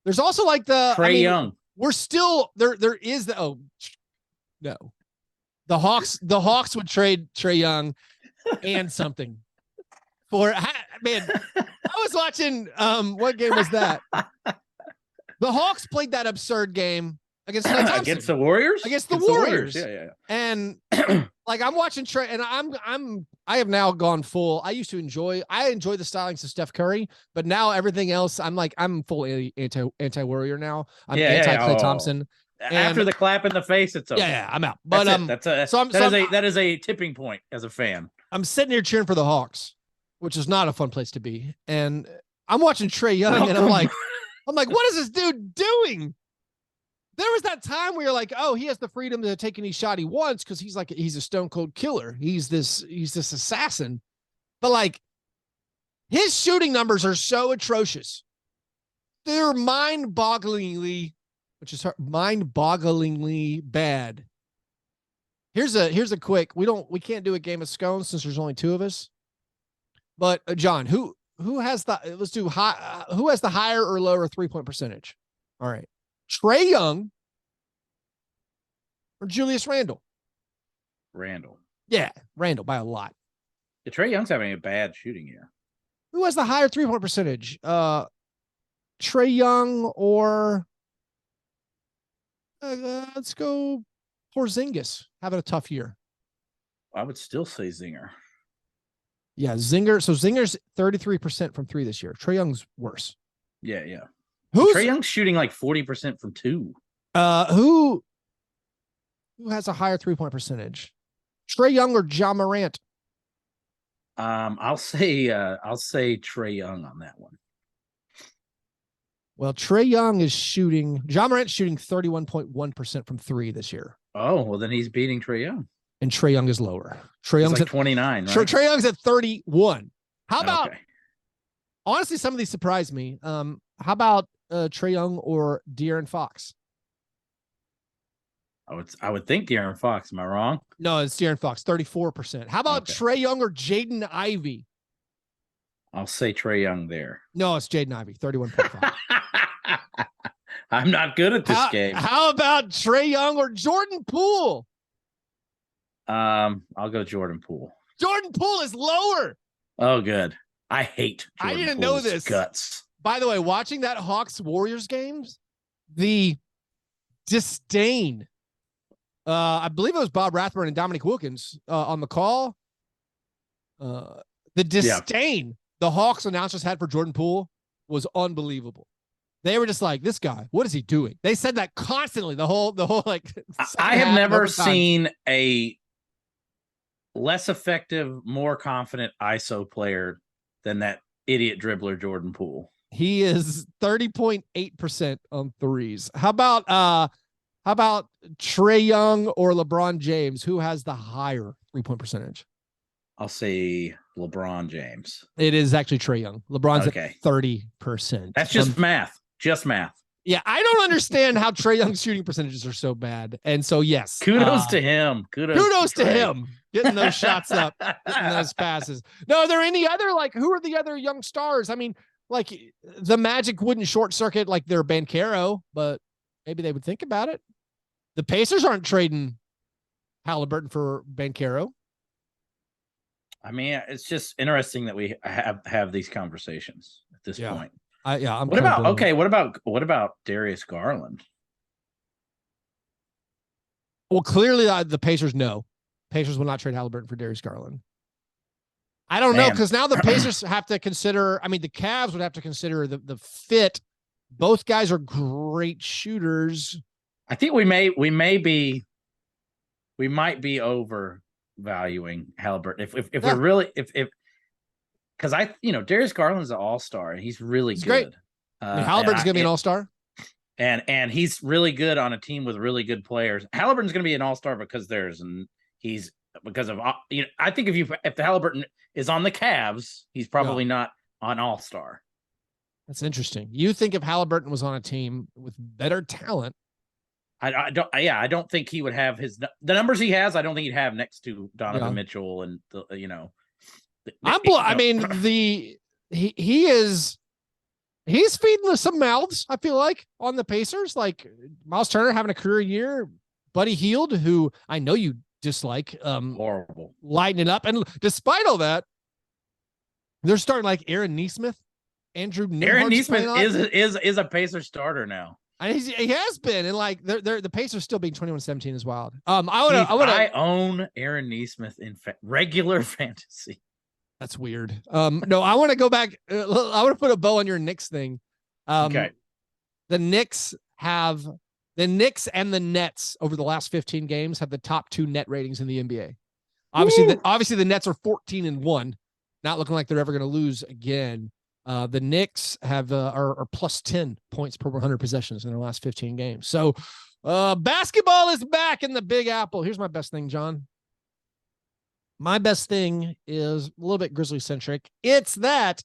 There's also like Trae Young. We're still there. There is the no, the Hawks would trade Trae Young and something for man. I was watching. What game was that? The Hawks played that absurd game against against the Warriors. Against the Warriors. Yeah. And like I'm watching Trey, and I have now gone full. I enjoy the stylings of Steph Curry, but now everything else, I'm full anti Warrior now. I'm anti Klay Thompson. After the clap in the face, it's over. Yeah, I'm out. But that is a tipping point as a fan. I'm sitting here cheering for the Hawks, which is not a fun place to be. And I'm watching Trae Young, and I'm like, what is this dude doing? There was that time where you're like, oh, he has the freedom to take any shot he wants because he's a stone cold killer. He's this assassin. But like his shooting numbers are so atrocious. They're mind-bogglingly bad. Here's a quick. We can't do a game of scones since there's only two of us. But John, who has the who has the higher or lower 3-point percentage? All right. Trae Young or Julius Randle? Randle. Yeah, Randle by a lot. Yeah, Trae Young's having a bad shooting year. Who has the higher 3-point percentage? Trae Young or let's go Porzingis having a tough year. I would still say Zinger. Yeah, Zinger. So Zinger's 33% from three this year. Trae Young's worse. Yeah. Trae Young's shooting like 40% from two. Who has a higher 3-point percentage? Trae Young or Ja Morant? I'll say Trae Young on that one. Well, Trae Young is shooting. Ja Morant's shooting 31.1% from three this year. Oh, well, then he's beating Trae Young. And Trae Young is lower. Trae Young's at 29, right? Trae Young's at 31. How about? Okay. Honestly, some of these surprised me. How about Trae Young or De'Aaron Fox? I would think De'Aaron Fox. Am I wrong? No, it's De'Aaron Fox, 34%. How about Trae Young or Jaden Ivey? I'll say Trae Young there. No, it's Jaden Ivey, 31.5. I'm not good at this game. How about Trae Young or Jordan Poole? I'll go Jordan Poole. Jordan Poole is lower. Oh, good. I hate Jordan I didn't Poole's know this. Guts. By the way, watching that Hawks Warriors games, the disdain. I believe it was Bob Rathburn and Dominique Wilkins on the call. The disdain the Hawks announcers had for Jordan Poole was unbelievable. They were just like, this guy, what is he doing? They said that constantly. The whole like. I have never seen a less effective, more confident ISO player than that idiot dribbler Jordan Poole. He is 30.8% on threes. How about Trae Young or LeBron James? Who has the higher 3-point percentage? I'll say LeBron James. It is actually Trae Young. LeBron's at 30%. That's just math. Just math. Yeah, I don't understand how Trae Young's shooting percentages are so bad. And so, yes. Kudos to him. Kudos to him. Getting those shots up, getting those passes. No, are there any other, like, who are the other young stars? I mean, like, the Magic wouldn't short circuit like their Banchero, but maybe they would think about it. The Pacers aren't trading Haliburton for Banchero. I mean, it's just interesting that we have these conversations at this point. What about Darius Garland? Well, clearly the Pacers know. Pacers will not trade Haliburton for Darius Garland. I don't know, because now the Pacers have to consider, I mean, the Cavs would have to consider the fit. Both guys are great shooters. I think we may be we might be overvaluing Haliburton if we're really if because Darius Garland's an all-star and he's really He's good. great. Haliburton's going to be an all-star. And he's really good on a team with really good players. Haliburton's going to be an all-star because I think if the Haliburton is on the Cavs, he's probably not on all-star. That's interesting. You think if Haliburton was on a team with better talent, I don't think he would have the numbers he has. I don't think he'd have next to Donovan Mitchell and he's feeding some mouths, I feel like, on the Pacers. Like Miles Turner having a career year, Buddy Hield, who I know you dislike, horrible, lighting it up. And despite all that, they're starting like Aaron Nesmith, Andrew Nembhard's Aaron Nesmith is a Pacer starter now. He has been, and like the Pacers still being 21-17 is wild. I own Aaron Nesmith in regular fantasy. That's weird. No, I want to go back. I want to put a bow on your Knicks thing. Okay. The Knicks and the Nets over the last 15 games have the top 2 net ratings in the NBA. Obviously the Nets are 14-1, not looking like they're ever going to lose again. The Knicks are plus 10 points per 100 possessions in their last 15 games. So basketball is back in the Big Apple. Here's my best thing, John. My best thing is a little bit Grizzly centric. It's that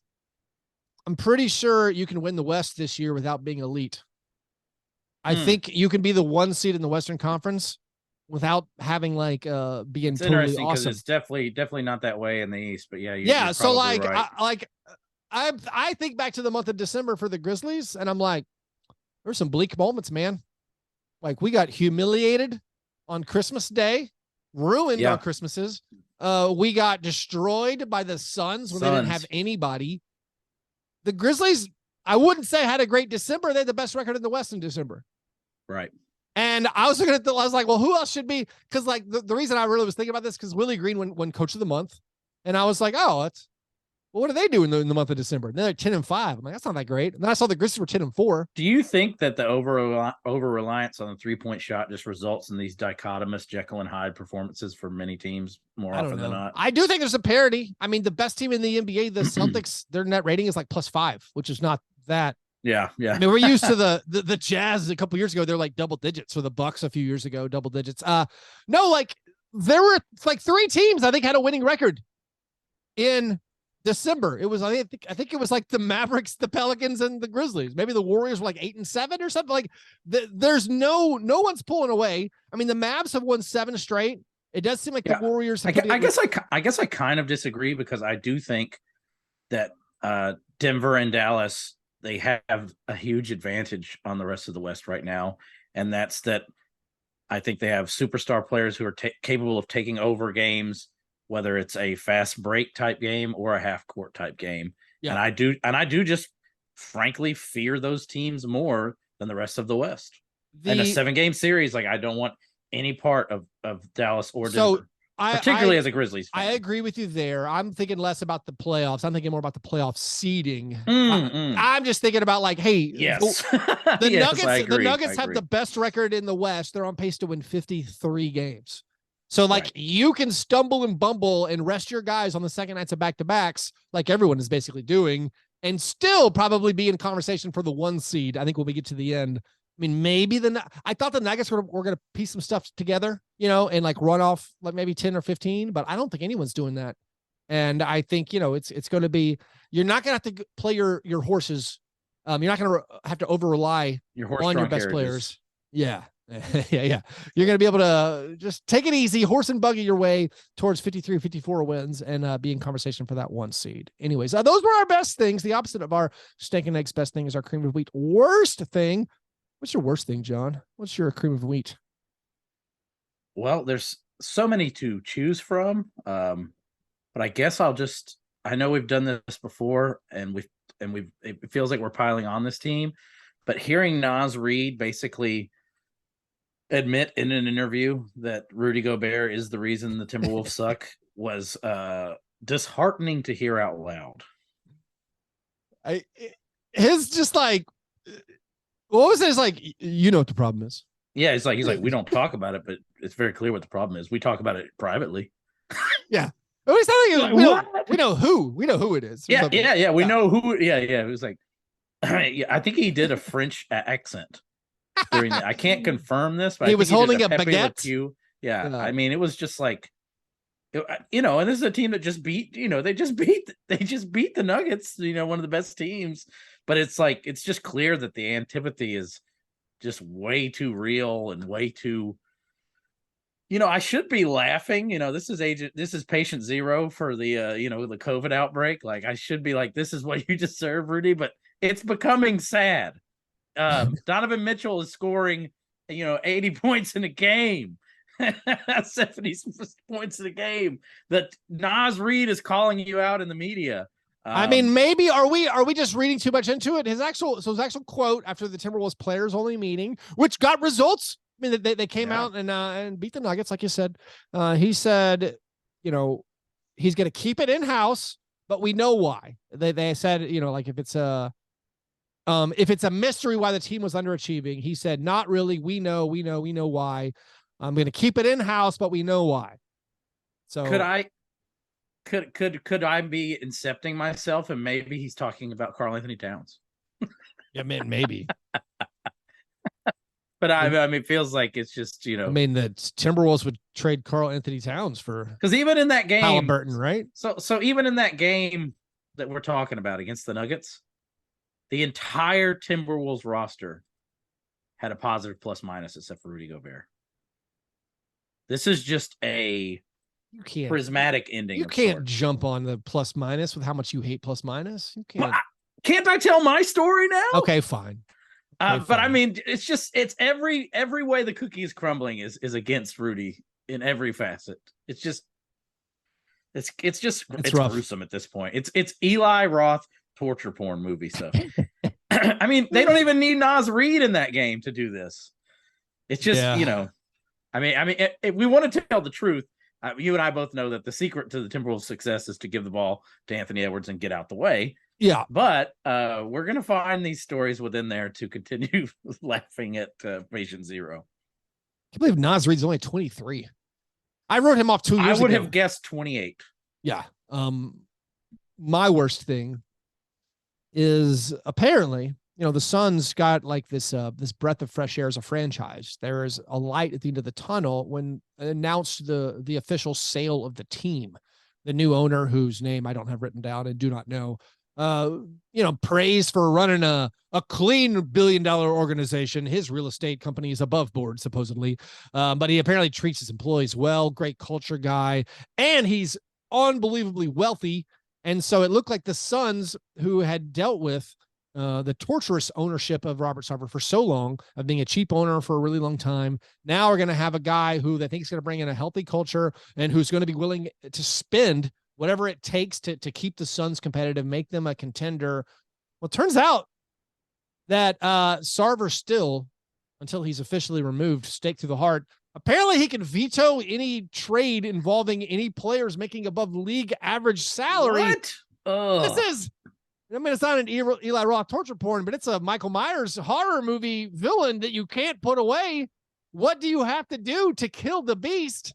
I'm pretty sure you can win the West this year without being elite. I think you can be the 1 seed in the Western Conference without having being totally awesome. It's definitely not that way in the East, but yeah. You're so right. I think back to the month of December for the Grizzlies, and I'm like, there's some bleak moments, man. Like we got humiliated on Christmas Day, ruined our Christmases. We got destroyed by the Suns when they didn't have anybody. The Grizzlies, I wouldn't say had a great December. They had the best record in the West in December. Right. And I was looking at I was like, well, who else should be? Because like the reason I really was thinking about this, because Willie Green won Coach of the Month. And I was like, what do they do in the month of December? They're 10-5. I'm like, that's not that great. And then I saw the Grizzlies were 10-4. Do you think that the over reliance on the 3-point shot just results in these dichotomous Jekyll and Hyde performances for many teams more often than not? I do think there's a parity. I mean, the best team in the NBA, the Celtics, their net rating is like +5, which is not that. Yeah. I mean, we're used to the Jazz a couple years ago. They're like double digits, or the Bucks a few years ago, double digits. No, like there were like 3 teams I think had a winning record in December. It was I think it was like the Mavericks, the Pelicans, and the Grizzlies. Maybe the Warriors were like 8-7 or something. Like there's no one's pulling away. I mean, the Mavs have won 7 straight. It does seem like the Warriors. I guess I kind of disagree, because I do think that Denver and Dallas, they have a huge advantage on the rest of the West right now, and that's that. I think they have superstar players who are capable of taking over games, whether it's a fast break type game or a half court type game. Yeah. And I do just frankly fear those teams more than the rest of the West. In a 7-game series, like I don't want any part of Dallas or Denver, particularly as a Grizzlies fan. I agree with you there. I'm thinking less about the playoffs. I'm thinking more about the playoff seeding. I'm just thinking about like, hey, yes, the Nuggets have the best record in the West. They're on pace to win 53 games. So like you can stumble and bumble and rest your guys on the second nights of back-to-backs, like everyone is basically doing, and still probably be in conversation for the 1 seed. I think when we get to the end, I mean, maybe I thought the Nuggets were going to piece some stuff together, and like run off like maybe 10 or 15, but I don't think anyone's doing that. And I think, it's going to be, you're not going to have to play your horses. You're not going to have to over rely on your best players. Yeah. Yeah. You're going to be able to just take it easy, horse and buggy your way towards 53, 54 wins and be in conversation for that 1 seed. Anyways, those were our best things. The opposite of our steak and eggs best thing is our cream of wheat worst thing. What's your worst thing, John? What's your cream of wheat? Well, there's so many to choose from. But I guess I know we've done this before and it feels like we're piling on this team, but hearing Naz Reid basically admit in an interview that Rudy Gobert is the reason the Timberwolves suck was disheartening to hear out loud. His just like, what was his like? You know what the problem is. Yeah, he's like, we don't talk about it, but it's very clear what the problem is. We talk about it privately. Yeah. At least I think we know who it is. Yeah. We know who. Yeah. It was like, yeah, I think he did a French accent during the. I can't confirm this, but he I was think he holding did a Pepe Le baguette. Pew. Yeah, I mean, it was just like, and this is a team that just beat, they just beat the Nuggets, one of the best teams. But it's like, it's just clear that the antipathy is just way too real and way too. I should be laughing. This is patient zero for the the COVID outbreak. Like, I should be like, this is what you deserve, Rudy. But it's becoming sad. Donovan Mitchell is scoring, 80 points in a game. 70 points in a game. That Naz Reid is calling you out in the media. I mean, maybe are we just reading too much into it? His actual quote after the Timberwolves players only meeting, which got results. I mean, they came out and beat the Nuggets, like you said. He said, he's going to keep it in house, but we know why. They said, like if it's a mystery why the team was underachieving, he said, not really. We know why. I'm going to keep it in house, but we know why. So could I be incepting myself, and maybe he's talking about Karl Anthony Towns? Yeah, man, maybe. But I mean, it feels like it's just, I mean, the Timberwolves would trade Karl Anthony Towns for, because even in that game, Haliburton, right? So even in that game that we're talking about against the Nuggets, the entire Timberwolves roster had a positive plus minus except for Rudy Gobert. This is just a prismatic ending. You can't jump on the plus minus with how much you hate plus minus. You can't. Well, can't I tell my story now? Okay, fine. But I mean, it's every way the cookie is crumbling is against Rudy in every facet. It's gruesome at this point. It's Eli Roth torture porn movie stuff. I mean, they don't even need Naz Reid in that game to do this. It's just, I mean, if we want to tell the truth, you and I both know that the secret to the Timberwolves' success is to give the ball to Anthony Edwards and get out the way. Yeah. But we're going to find these stories within there to continue laughing at patient zero. I can't believe Naz Reid's only 23. I wrote him off 2 years ago. I would have guessed 28. Yeah. My worst thing is apparently, the Suns got like this breath of fresh air as a franchise. There is a light at the end of the tunnel when announced the official sale of the team. The new owner, whose name I don't have written down and do not know, praised for running a clean $1 billion organization. His real estate company is above board, supposedly. But he apparently treats his employees well, great culture guy, and he's unbelievably wealthy. And so it looked like the Suns, who had dealt with the torturous ownership of Robert Sarver for so long, of being a cheap owner for a really long time, now are going to have a guy who they think is going to bring in a healthy culture and who's going to be willing to spend whatever it takes to keep the Suns competitive, make them a contender. Well, it turns out that Sarver still, until he's officially removed, stake through the heart, apparently he can veto any trade involving any players making above league average salary. What? This is, I mean, it's not an Eli Roth torture porn, but it's a Michael Myers horror movie villain that you can't put away. What do you have to do to kill the beast?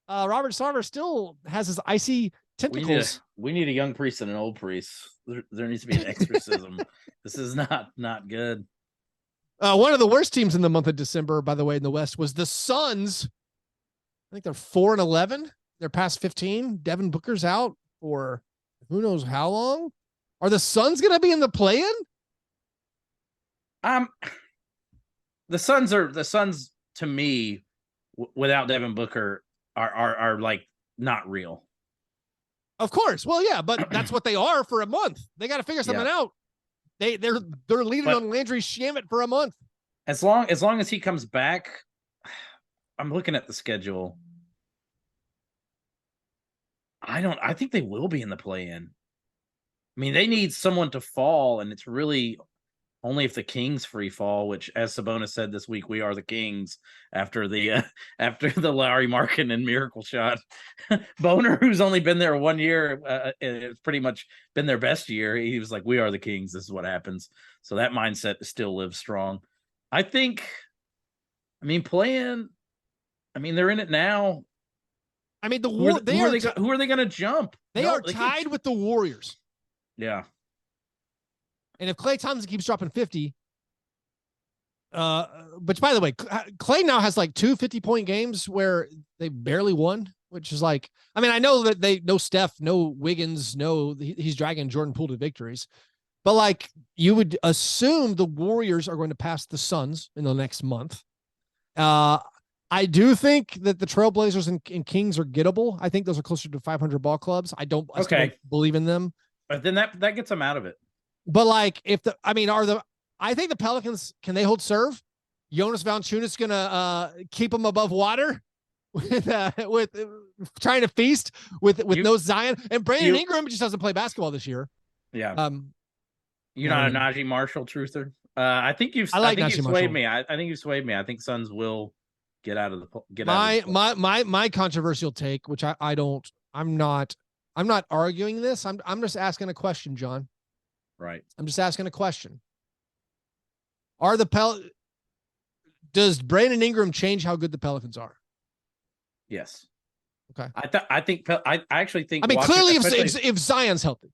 Robert Sarver still has his icy tentacles. We need a young priest and an old priest. There needs to be an exorcism. This is not good. One of the worst teams in the month of December, by the way, in the West was the Suns. I think they're 4-11. They're past 15. Devin Booker's out for who knows how long. Are the Suns going to be in the play-in? The Suns to me, without Devin Booker, are like not real. Of course. Well, yeah, but that's what they are for a month. They got to figure something out. They're leaning on Landry Shamet for a month. As long as he comes back, I'm looking at the schedule. I think they will be in the play-in. I mean, they need someone to fall, and it's really only if the Kings free fall, which, as Sabonis said this week, we are the Kings after the Larry Markin and miracle shot. Boner, who's only been there 1 year, it's pretty much been their best year. He was like, we are the Kings. This is what happens. So that mindset still lives strong. I mean, playing. I mean, they're in it now. I mean, who are they going to jump? They are tied with the Warriors. Yeah. And if Klay Thompson keeps dropping 50, which by the way, Klay now has like 2 50-point games where they barely won, which is like, I mean, I know that no Steph, no Wiggins, he's dragging Jordan Poole to victories, but like you would assume the Warriors are going to pass the Suns in the next month. I do think that the Trailblazers and Kings are gettable. I think those are closer to 500 ball clubs. I still don't believe in them. But then that gets them out of it. But like, I think the Pelicans, can they hold serve? Jonas Valanciunas gonna keep them above water with trying to feast with no Zion, and Brandon Ingram just doesn't play basketball this year. Yeah. You're not a Najee Marshall truther. I think you've swayed me. I think you've swayed me. I think Suns will get out of the my controversial take, which I'm not arguing this. I'm just asking a question, John. Right. I'm just asking a question. Does Brandon Ingram change how good the Pelicans are? Yes. Okay. I actually think. I mean, clearly, if Zion's healthy,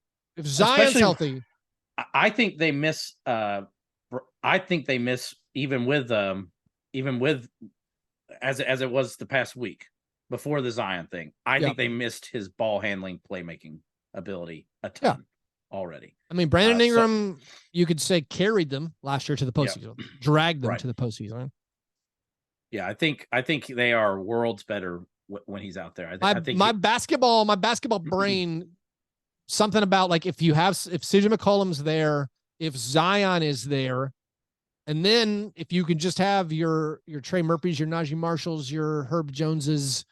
I think they miss. I think they miss even with as it was the past week before the Zion thing. I think they missed his ball handling, playmaking ability a ton already. I mean, Brandon Ingram, you could say, carried them last year to the postseason, dragged them to the postseason. Yeah, I think they are worlds better when he's out there. I think my basketball brain, something about like if CJ McCollum's there, if Zion is there, and then if you can just have your Trey Murphys, your Najee Marshalls, your Herb Joneses,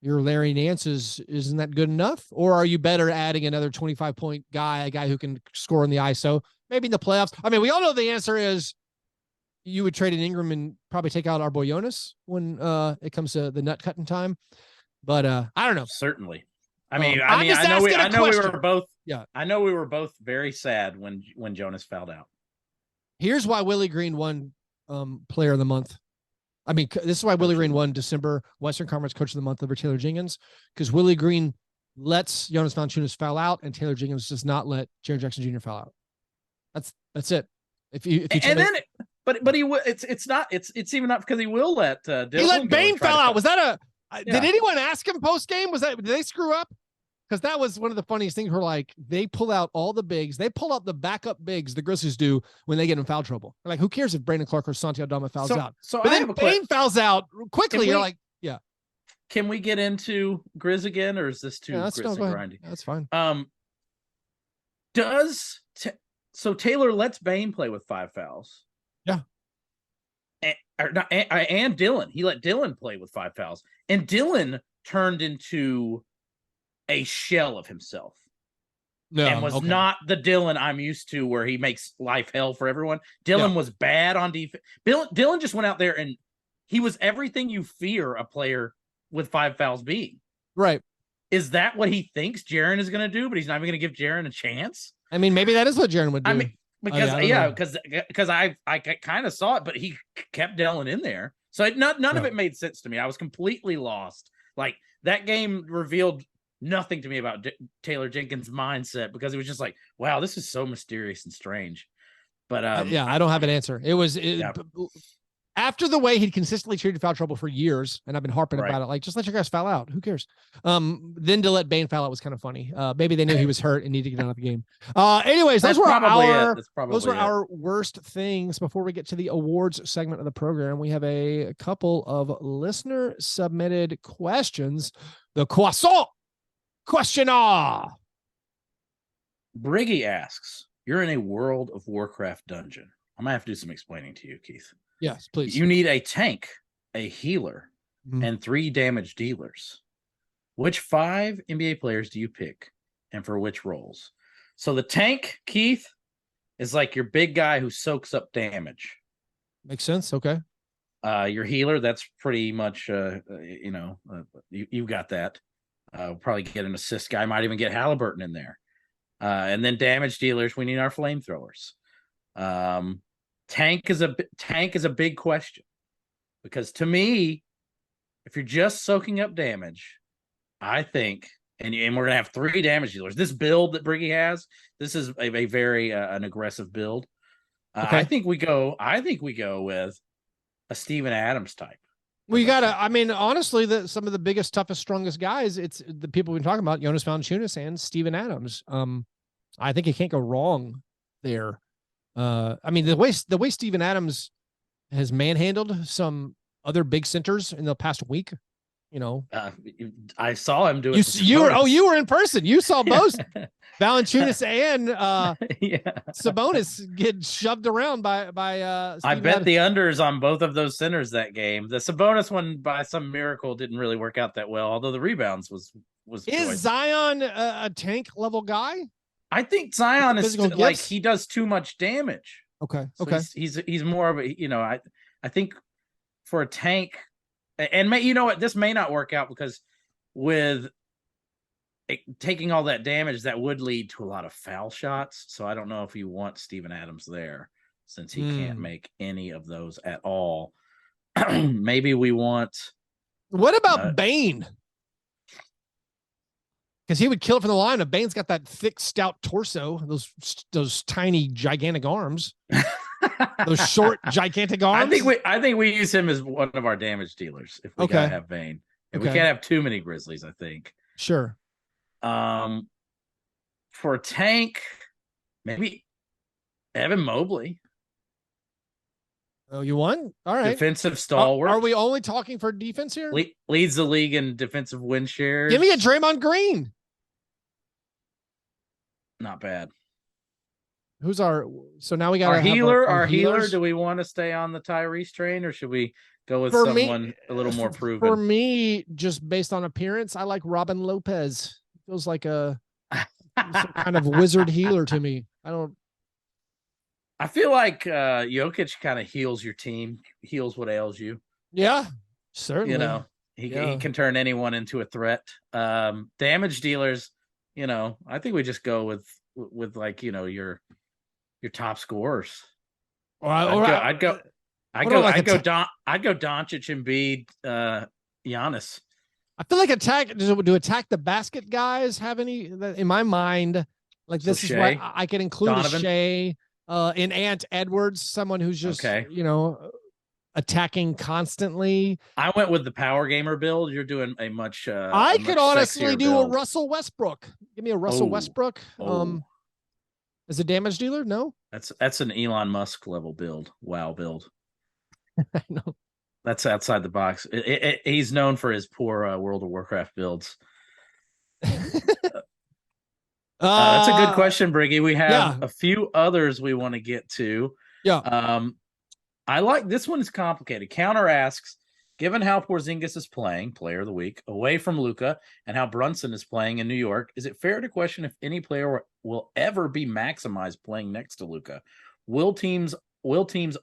your Larry Nance's, isn't that good enough? Or are you better adding another 25-point guy, a guy who can score in the ISO, maybe in the playoffs? I mean, we all know the answer is you would trade in Ingram and probably take out our boy Jonas when it comes to the nut cutting time. But I don't know. Certainly. I know we were both very sad when Jonas fouled out. Here's why Willie Green won Player of the Month. I mean, this is why Willie Green won December Western Conference Coach of the Month over Taylor Jenkins, because Willie Green lets Jonas Valanciunas foul out, and Taylor Jenkins does not let Jaren Jackson Jr. foul out. That's it. It's even not because he will let Dillon he let Bane foul out. Was that did anyone ask him post game? Did they screw up? Because that was one of the funniest things where like they pull out all the bigs. They pull out the backup bigs the Grizzlies do when they get in foul trouble. They're like, who cares if Brandon Clark or Santi Aldama fouls out? So but then Bane fouls out quickly. You're like, yeah. Can we get into Grizz again, or is this too Grizz and grindy? That's fine. So Taylor lets Bane play with 5 fouls. Yeah. And Dillon. He let Dillon play with 5 fouls. And Dillon turned into a shell of himself. And was not the Dillon I'm used to, where he makes life hell for everyone. Dillon was bad on defense. Dillon just went out there and he was everything you fear a player with 5 fouls being. Right. Is that what he thinks Jaren is going to do, but he's not even going to give Jaren a chance? I mean, maybe that is what Jaren would do. I mean, because I kind of saw it, but he kept Dillon in there. So none of it made sense to me. I was completely lost. Like, that game revealed nothing to me about Taylor Jenkins' mindset, because it was just like, wow, this is so mysterious and strange. But I don't have an answer. After the way he'd consistently treated foul trouble for years, and I've been harping about it, like, just let your guys foul out. Who cares? Then to let Bane foul out was kind of funny. Maybe they knew he was hurt and needed to get out of the game. Anyways, those were our worst things. Before we get to the awards segment of the program, we have a couple of listener submitted questions. The croissant questionnaire. Briggy asks, you're in a World of Warcraft dungeon. I might have to do some explaining to you, Keith. Yes, please. You need a tank, a healer, and 3 damage dealers. Which 5 NBA players do you pick, and for which roles? So the tank, Keith, is like your big guy who soaks up damage. Makes sense. Okay. Your healer, that's pretty much, you got that. Probably get an assist guy. Might even get Haliburton in there. And then damage dealers, we need our flamethrowers. Tank is a big question, because to me, if you're just soaking up damage, I think, and we're gonna have 3 damage dealers. This build that Briggy has, this is a very an aggressive build. Okay. I think we go with a Steven Adams type. Well, you gotta. I mean, honestly, some of the biggest, toughest, strongest guys. It's the people we've been talking about: Jonas Valanciunas and Steven Adams. I think you can't go wrong there. I mean, the way Steven Adams has manhandled some other big centers in the past week. You know, I saw him do it. You were in person. You saw both Valanciunas and Sabonis get shoved around by I bet the unders on both of those centers that game. The Sabonis one, by some miracle, didn't really work out that well, although the rebounds was Is joyous. Zion a tank level guy? I think Zion is like, he does too much damage. Okay. So okay. He's more of a, I think for a tank, and you know what, this may not work out because with taking all that damage, that would lead to a lot of foul shots. So I don't know if you want Steven Adams there, since he can't make any of those at all. Maybe we want. What about Bane? Because he would kill it from the line. If Bane's got that thick, stout torso, those tiny, gigantic arms, those short, gigantic arms. I think we use him as one of our damage dealers if we gotta have Bane. If we can't have too many Grizzlies, I think. Sure. For a tank, maybe Evan Mobley. Oh, you won? All right. Defensive stalwart. Are we only talking for defense here? Leads the league in defensive win shares. Give me a Draymond Green. Not bad. Who's so now we got our healer. Our healer. Do we want to stay on the Tyrese train, or should we go with someone a little more proven? For me, just based on appearance, I like Robin Lopez. Feels like some kind of wizard healer to me. I feel like Jokic kind of heals your team, heals what ails you. Yeah, certainly. He can turn anyone into a threat. Damage dealers, I think we just go with like, your top scorers. I'd go Doncic, Embiid, Giannis. I feel like do attack the basket guys have any in my mind? Like this is why I can include Donovan. Shea. In Ant Edwards, someone who's just attacking constantly. I went with the power gamer build. You're doing a much. I could honestly do a Russell Westbrook. Give me a Russell Westbrook. As a damage dealer, no. That's an Elon Musk level build. Wow, build. I know. That's outside the box. He's known for his poor World of Warcraft builds. That's a good question, Briggy. We have a few others we want to get to. Yeah. I like this one. Is complicated. Counter asks, given how Porzingis is playing, player of the week, away from Luka, and how Brunson is playing in New York, is it fair to question if any player will ever be maximized playing next to Luka? Will teams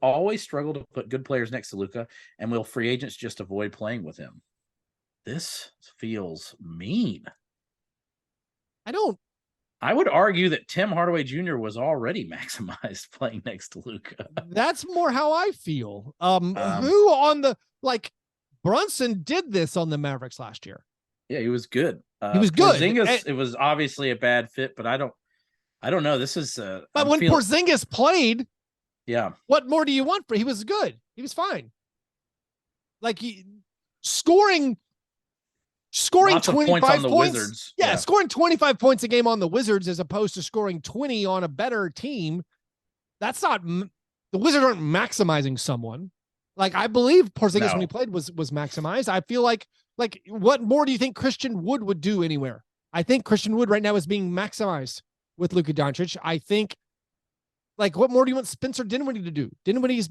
always struggle to put good players next to Luka, and will free agents just avoid playing with him? This feels mean. I would argue that Tim Hardaway Jr. was already maximized playing next to Luka. That's more how I feel. Who on the Brunson did this on the Mavericks last year? Yeah, he was good. He was good. Porzingis, it was obviously a bad fit, but I don't know. This is but when Porzingis played, what more do you want he was good. He was fine. Like scoring 25 points on the Wizards. Yeah, scoring 25 points a game on the Wizards as opposed to scoring 20 on a better team. That's not the Wizards aren't maximizing someone. Like I believe Porzingis when he played was maximized. I feel like what more do you think Christian Wood would do anywhere? I think Christian Wood right now is being maximized with Luka Doncic. I think what more do you want Spencer Dinwiddie to do? Dinwiddie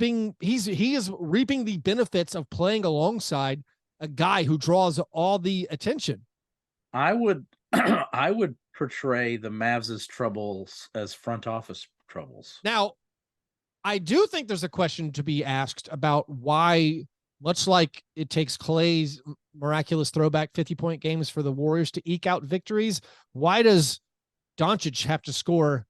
he is reaping the benefits of playing alongside a guy who draws all the attention. I would portray the Mavs' troubles as front office troubles. Now, I do think there's a question to be asked about why, much like it takes Clay's miraculous throwback 50-point games for the Warriors to eke out victories, why does Doncic have to score,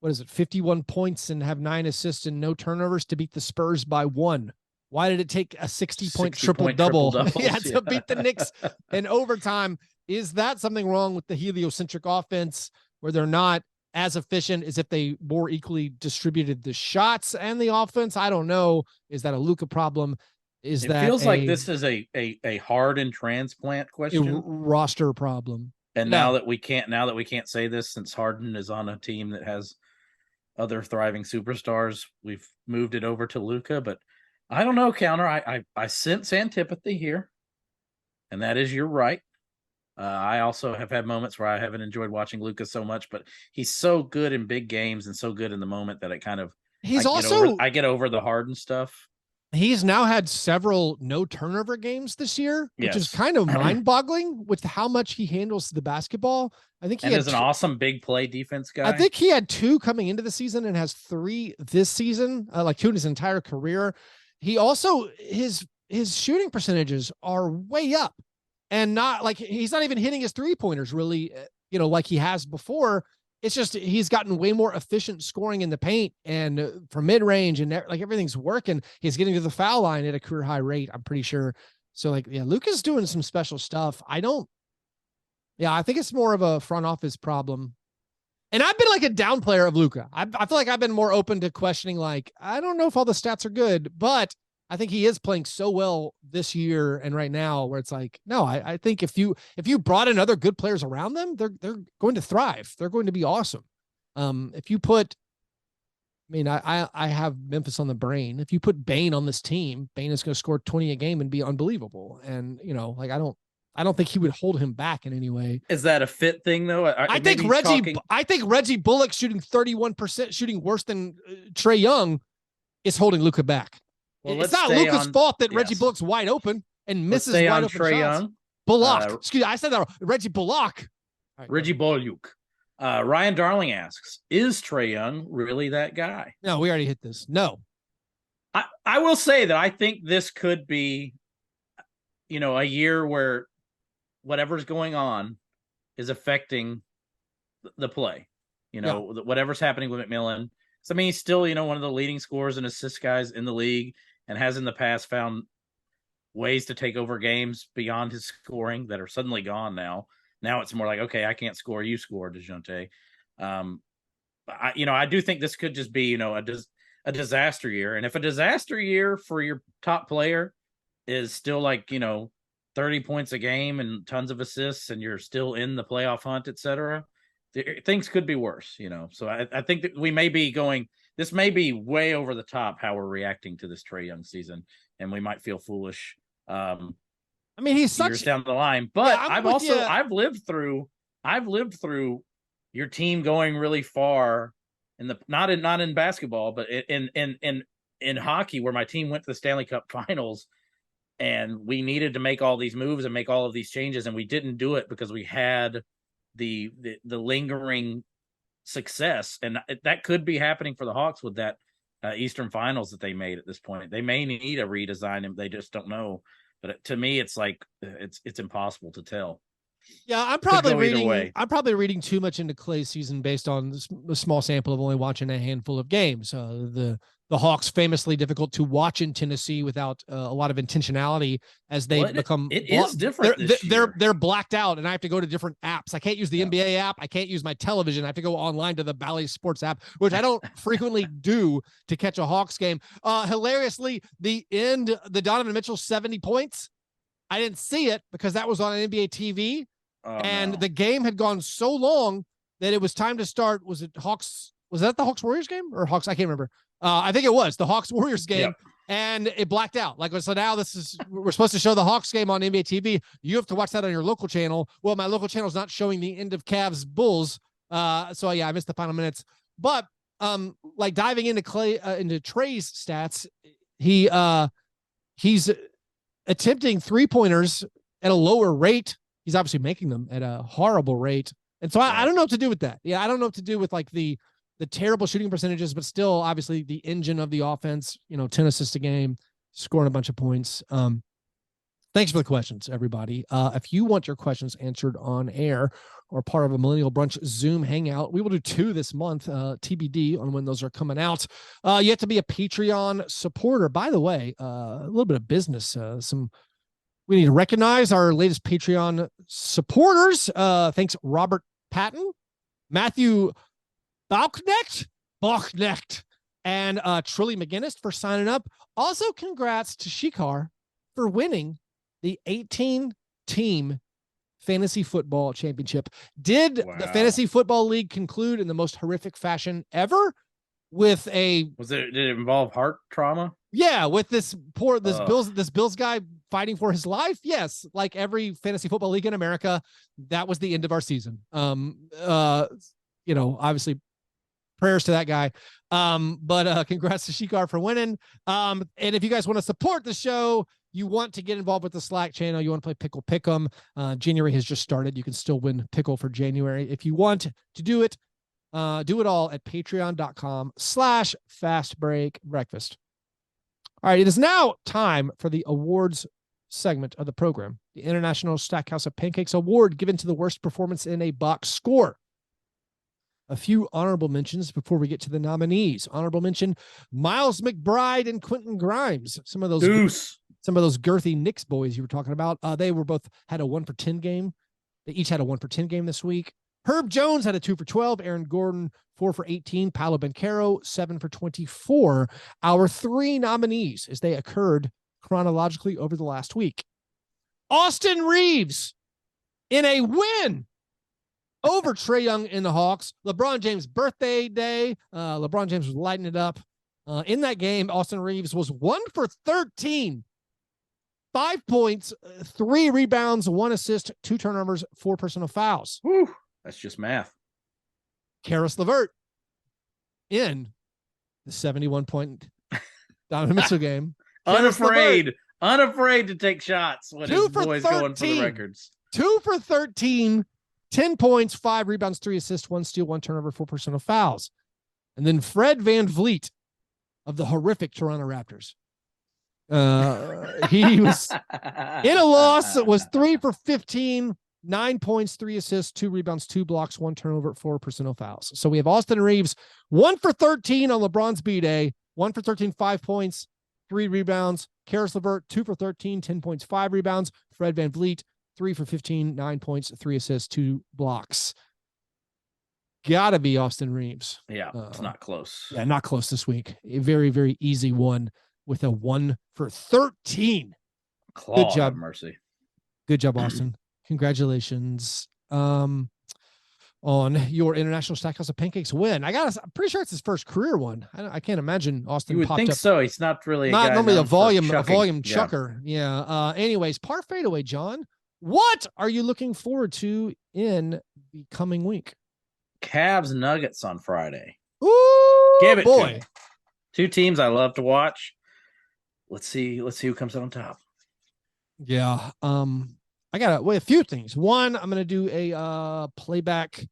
51 points and have 9 assists and no turnovers to beat the Spurs by 1? Why did it take a 60-point 60-point triple-double triple-doubles, to beat the Knicks in overtime? Is that something wrong with the heliocentric offense where they're not as efficient as if they more equally distributed the shots and the offense? I don't know. Is that a Luka problem? It feels like this is a Harden transplant question, roster problem. And now that we can't say this, since Harden is on a team that has other thriving superstars, we've moved it over to Luka. But I don't know, Counter. I sense antipathy here, and that is, you're right. I also have had moments where I haven't enjoyed watching Luka so much, but he's so good in big games and so good in the moment that it kind of I get over the Harden stuff. He's now had several no turnover games this year, which is kind of mind boggling with how much he handles the basketball. I think he is an awesome big play defense guy. I think he had 2 coming into the season and has 3 this season, like 2 in his entire career. He also, his shooting percentages are way up, and not like he's not even hitting his 3-pointers really, like he has before. It's just he's gotten way more efficient scoring in the paint and from mid-range, and like everything's working. He's getting to the foul line at a career high rate, I'm pretty sure. So Luka's doing some special stuff. I think it's more of a front office problem. And I've been like a down player of Luka. I feel like I've been more open to questioning, like, I don't know if all the stats are good, but I think he is playing so well this year and right now where it's like, no, I think if you brought in other good players around them, they're going to thrive. They're going to be awesome. If you put, I have Memphis on the brain. If you put Bane on this team, Bane is going to score 20 a game and be unbelievable. And I don't think he would hold him back in any way. Is that a fit thing though? I think Reggie Bullock shooting 31%, shooting worse than Trae Young, is holding Luka back. Well, it's not Luka's fault that Reggie Bullock's wide open and misses wide open Trae shots. Young. Bullock. Excuse me, I said that wrong. Reggie Bullock. Right, Reggie Bullock. Ryan Darling asks, is Trae Young really that guy? No, we already hit this. No. I will say that I think this could be, a year where whatever's going on is affecting the play. Whatever's happening with McMillan. So, he's still, one of the leading scorers and assist guys in the league, and has in the past found ways to take over games beyond his scoring that are suddenly gone now. Now it's more like, okay, I can't score, you score, DeJounte. I do think this could just be, a disaster year. And if a disaster year for your top player is still like, 30 points a game and tons of assists, and you're still in the playoff hunt, etc., things could be worse, So I think that we may be this may be way over the top how we're reacting to this Trae Young season, and we might feel foolish. He's years down the line, but I've lived through your team going really far in the not in basketball, but in hockey, where my team went to the Stanley Cup Finals, and we needed to make all these moves and make all of these changes, and we didn't do it because we had the lingering success, and that could be happening for the Hawks with that Eastern Finals that they made at this point. They may need a redesign, and they just don't know. But to me, it's like it's impossible to tell. Yeah, I'm probably reading too much into Clay's season based on a small sample of only watching a handful of games. The Hawks famously difficult to watch in Tennessee without a lot of intentionality, as they become. It is different. They're blacked out, and I have to go to different apps. I can't use the NBA app. I can't use my television. I have to go online to the Bally Sports app, which I don't frequently do to catch a Hawks game. Hilariously, the Donovan Mitchell 70 points. I didn't see it because that was on NBA TV. The game had gone so long that it was time to start. Was it Hawks? Was that the Hawks Warriors game or Hawks? I can't remember. I think it was the Hawks Warriors game, and it blacked out. So now we're supposed to show the Hawks game on NBA TV. You have to watch that on your local channel. Well, my local channel is not showing the end of Cavs Bulls. I missed the final minutes. But diving into Trae's stats, he's attempting 3-pointers at a lower rate. He's obviously making them at a horrible rate. And so I don't know what to do with that. Yeah, I don't know what to do with the terrible shooting percentages, but still obviously the engine of the offense, 10 assists a game, scoring a bunch of points. Thanks for the questions, everybody. If you want your questions answered on air, or part of a Millennial Brunch Zoom hangout. We will do 2 this month, TBD on when those are coming out. You have to be a Patreon supporter. By the way, a little bit of business. We need to recognize our latest Patreon supporters. Thanks, Robert Patton, Matthew Balknecht, and Trilly McGinnis for signing up. Also, congrats to Shikar for winning the 18-team fantasy football championship. Did the Fantasy Football League conclude in the most horrific fashion ever with did it involve heart trauma? Yeah, with this Bills guy fighting for his life. Yes, like every fantasy football league in America, that was the end of our season. Obviously prayers to that guy. But congrats to Shikar for winning. And if you guys want to support the show, you want to get involved with the Slack channel, you want to play Pickle Pick'em. January has just started. You can still win Pickle for January. If you want to do it all at patreon.com/Fastbreak Breakfast. All right, it is now time for the awards segment of the program. The International Stackhouse of Pancakes Award given to the worst performance in a box score. A few honorable mentions before we get to the nominees. Honorable mention, Miles McBride and Quentin Grimes. Some of those girthy Knicks boys you were talking about. They were both had a 1 for 10 game. They each had a 1 for 10 game this week. Herb Jones had a 2 for 12. Aaron Gordon, 4 for 18. Paolo Banchero, 7 for 24. Our 3 nominees, as they occurred chronologically over the last week. Austin Reeves in a win over Trae Young in the Hawks. LeBron James' birthday day. LeBron James was lighting it up. In that game, Austin Reeves was 1 for 13. 5 points, 3 rebounds, 1 assist, 2 turnovers, 4 personal fouls. Whew. That's just math. Karis LeVert in the 71-point Donovan Mitchell game. Unafraid to take shots when his boys going for the records. 2 for 13, 10 points, 5 rebounds, 3 assists, 1 steal, 1 turnover, 4 personal fouls. And then Fred VanVleet of the horrific Toronto Raptors. He was in a loss. It was 3 for 15. 9 points, 3 assists, 2 rebounds, 2 blocks, 1 turnover, 4 personal fouls. So we have Austin Reeves, 1 for 13 on LeBron's B-Day, 1 for 13, 5 points, 3 rebounds. Karis LeVert, 2 for 13, 10 points, 5 rebounds. Fred VanVleet, 3 for 15, 9 points, 3 assists, 2 blocks. Gotta be Austin Reeves. Yeah, it's not close. Yeah, not close this week. A very, very easy one with a 1 for 13. Good job. Mercy. Good job, Austin. Congratulations on your International Stackhouse of Pancakes win. I'm pretty sure it's his first career one. I can't imagine Austin. You would think so. He's not really not normally a volume chucking. chucker. Yeah. Anyways, par fadeaway, John. What are you looking forward to in the coming week? Cavs Nuggets on Friday. Ooh, give it boy. to me. 2 teams I love to watch. Let's see who comes out on top. Yeah. I got a few things. One, I'm going to do a playback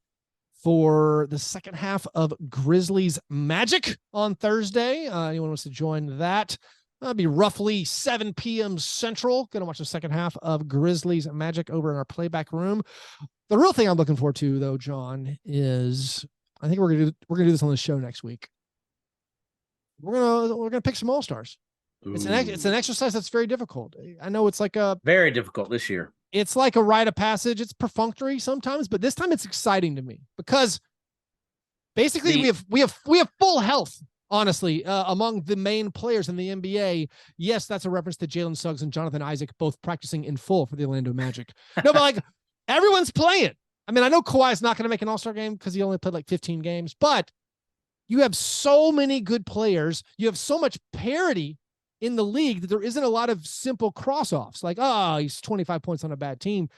for the second half of Grizzlies Magic on Thursday. Anyone wants to join that? That'll be roughly 7 p.m. Central. Going to watch the second half of Grizzlies Magic over in our playback room. The real thing I'm looking forward to, though, John, is I think we're gonna do this on the show next week. We're gonna pick some all-stars. It's an exercise that's very difficult. I know it's like very difficult this year. It's like a rite of passage. It's perfunctory sometimes, but this time it's exciting to me because basically we have full health, honestly, among the main players in the NBA. Yes, that's a reference to Jalen Suggs and Jonathan Isaac both practicing in full for the Orlando Magic. No, but like everyone's playing. I mean, I know Kawhi's not going to make an all-star game because he only played like 15 games, but you have so many good players. You have so much parity in the league that there isn't a lot of simple cross-offs like, oh, he's 25 points on a bad team.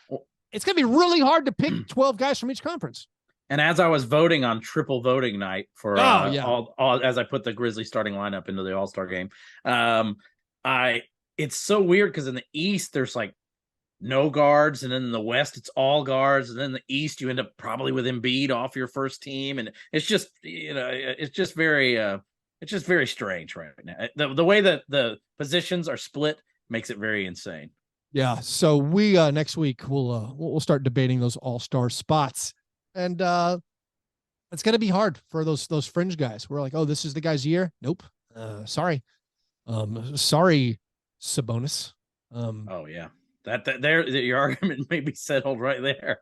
It's going to be really hard to pick 12 guys from each conference. And as I was voting on triple voting night for all as I put the Grizzlies starting lineup into the All-Star game, it's so weird because in the East there's like no guards, and then in the West it's all guards, and then in the East you end up probably with Embiid off your first team, and it's just it's just very strange right now. The way that the positions are split makes it very insane. Yeah. So we next week we'll start debating those all-star spots. And it's gonna be hard for those fringe guys. We're like, oh, this is the guy's year. Nope. Sorry. Sorry, Sabonis. Oh yeah. That there your argument may be settled right there.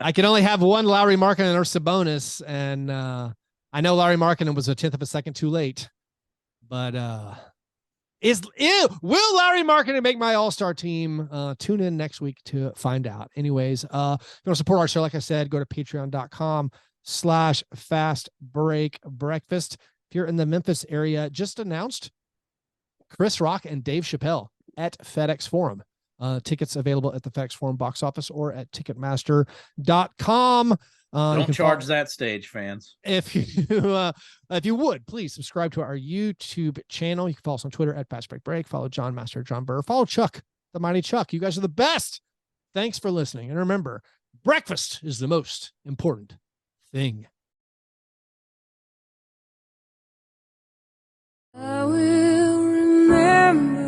I can only have one Lauri Markkanen or Sabonis, and I know Lauri Markkanen was a tenth of a second too late, but will Lauri Markkanen make my All-Star team? Tune in next week to find out. Anyways, if you want to support our show, like I said, go to patreon.com/Fastbreak Breakfast. If you're in the Memphis area, just announced Chris Rock and Dave Chappelle at FedEx Forum. Tickets available at the FedEx Forum box office or at Ticketmaster.com. Don't charge that stage, fans. If you would, please subscribe to our YouTube channel. You can follow us on Twitter at Fastbreak Break. Follow John Master, John Burr. Follow Chuck, the Mighty Chuck. You guys are the best. Thanks for listening. And remember, breakfast is the most important thing. I will remember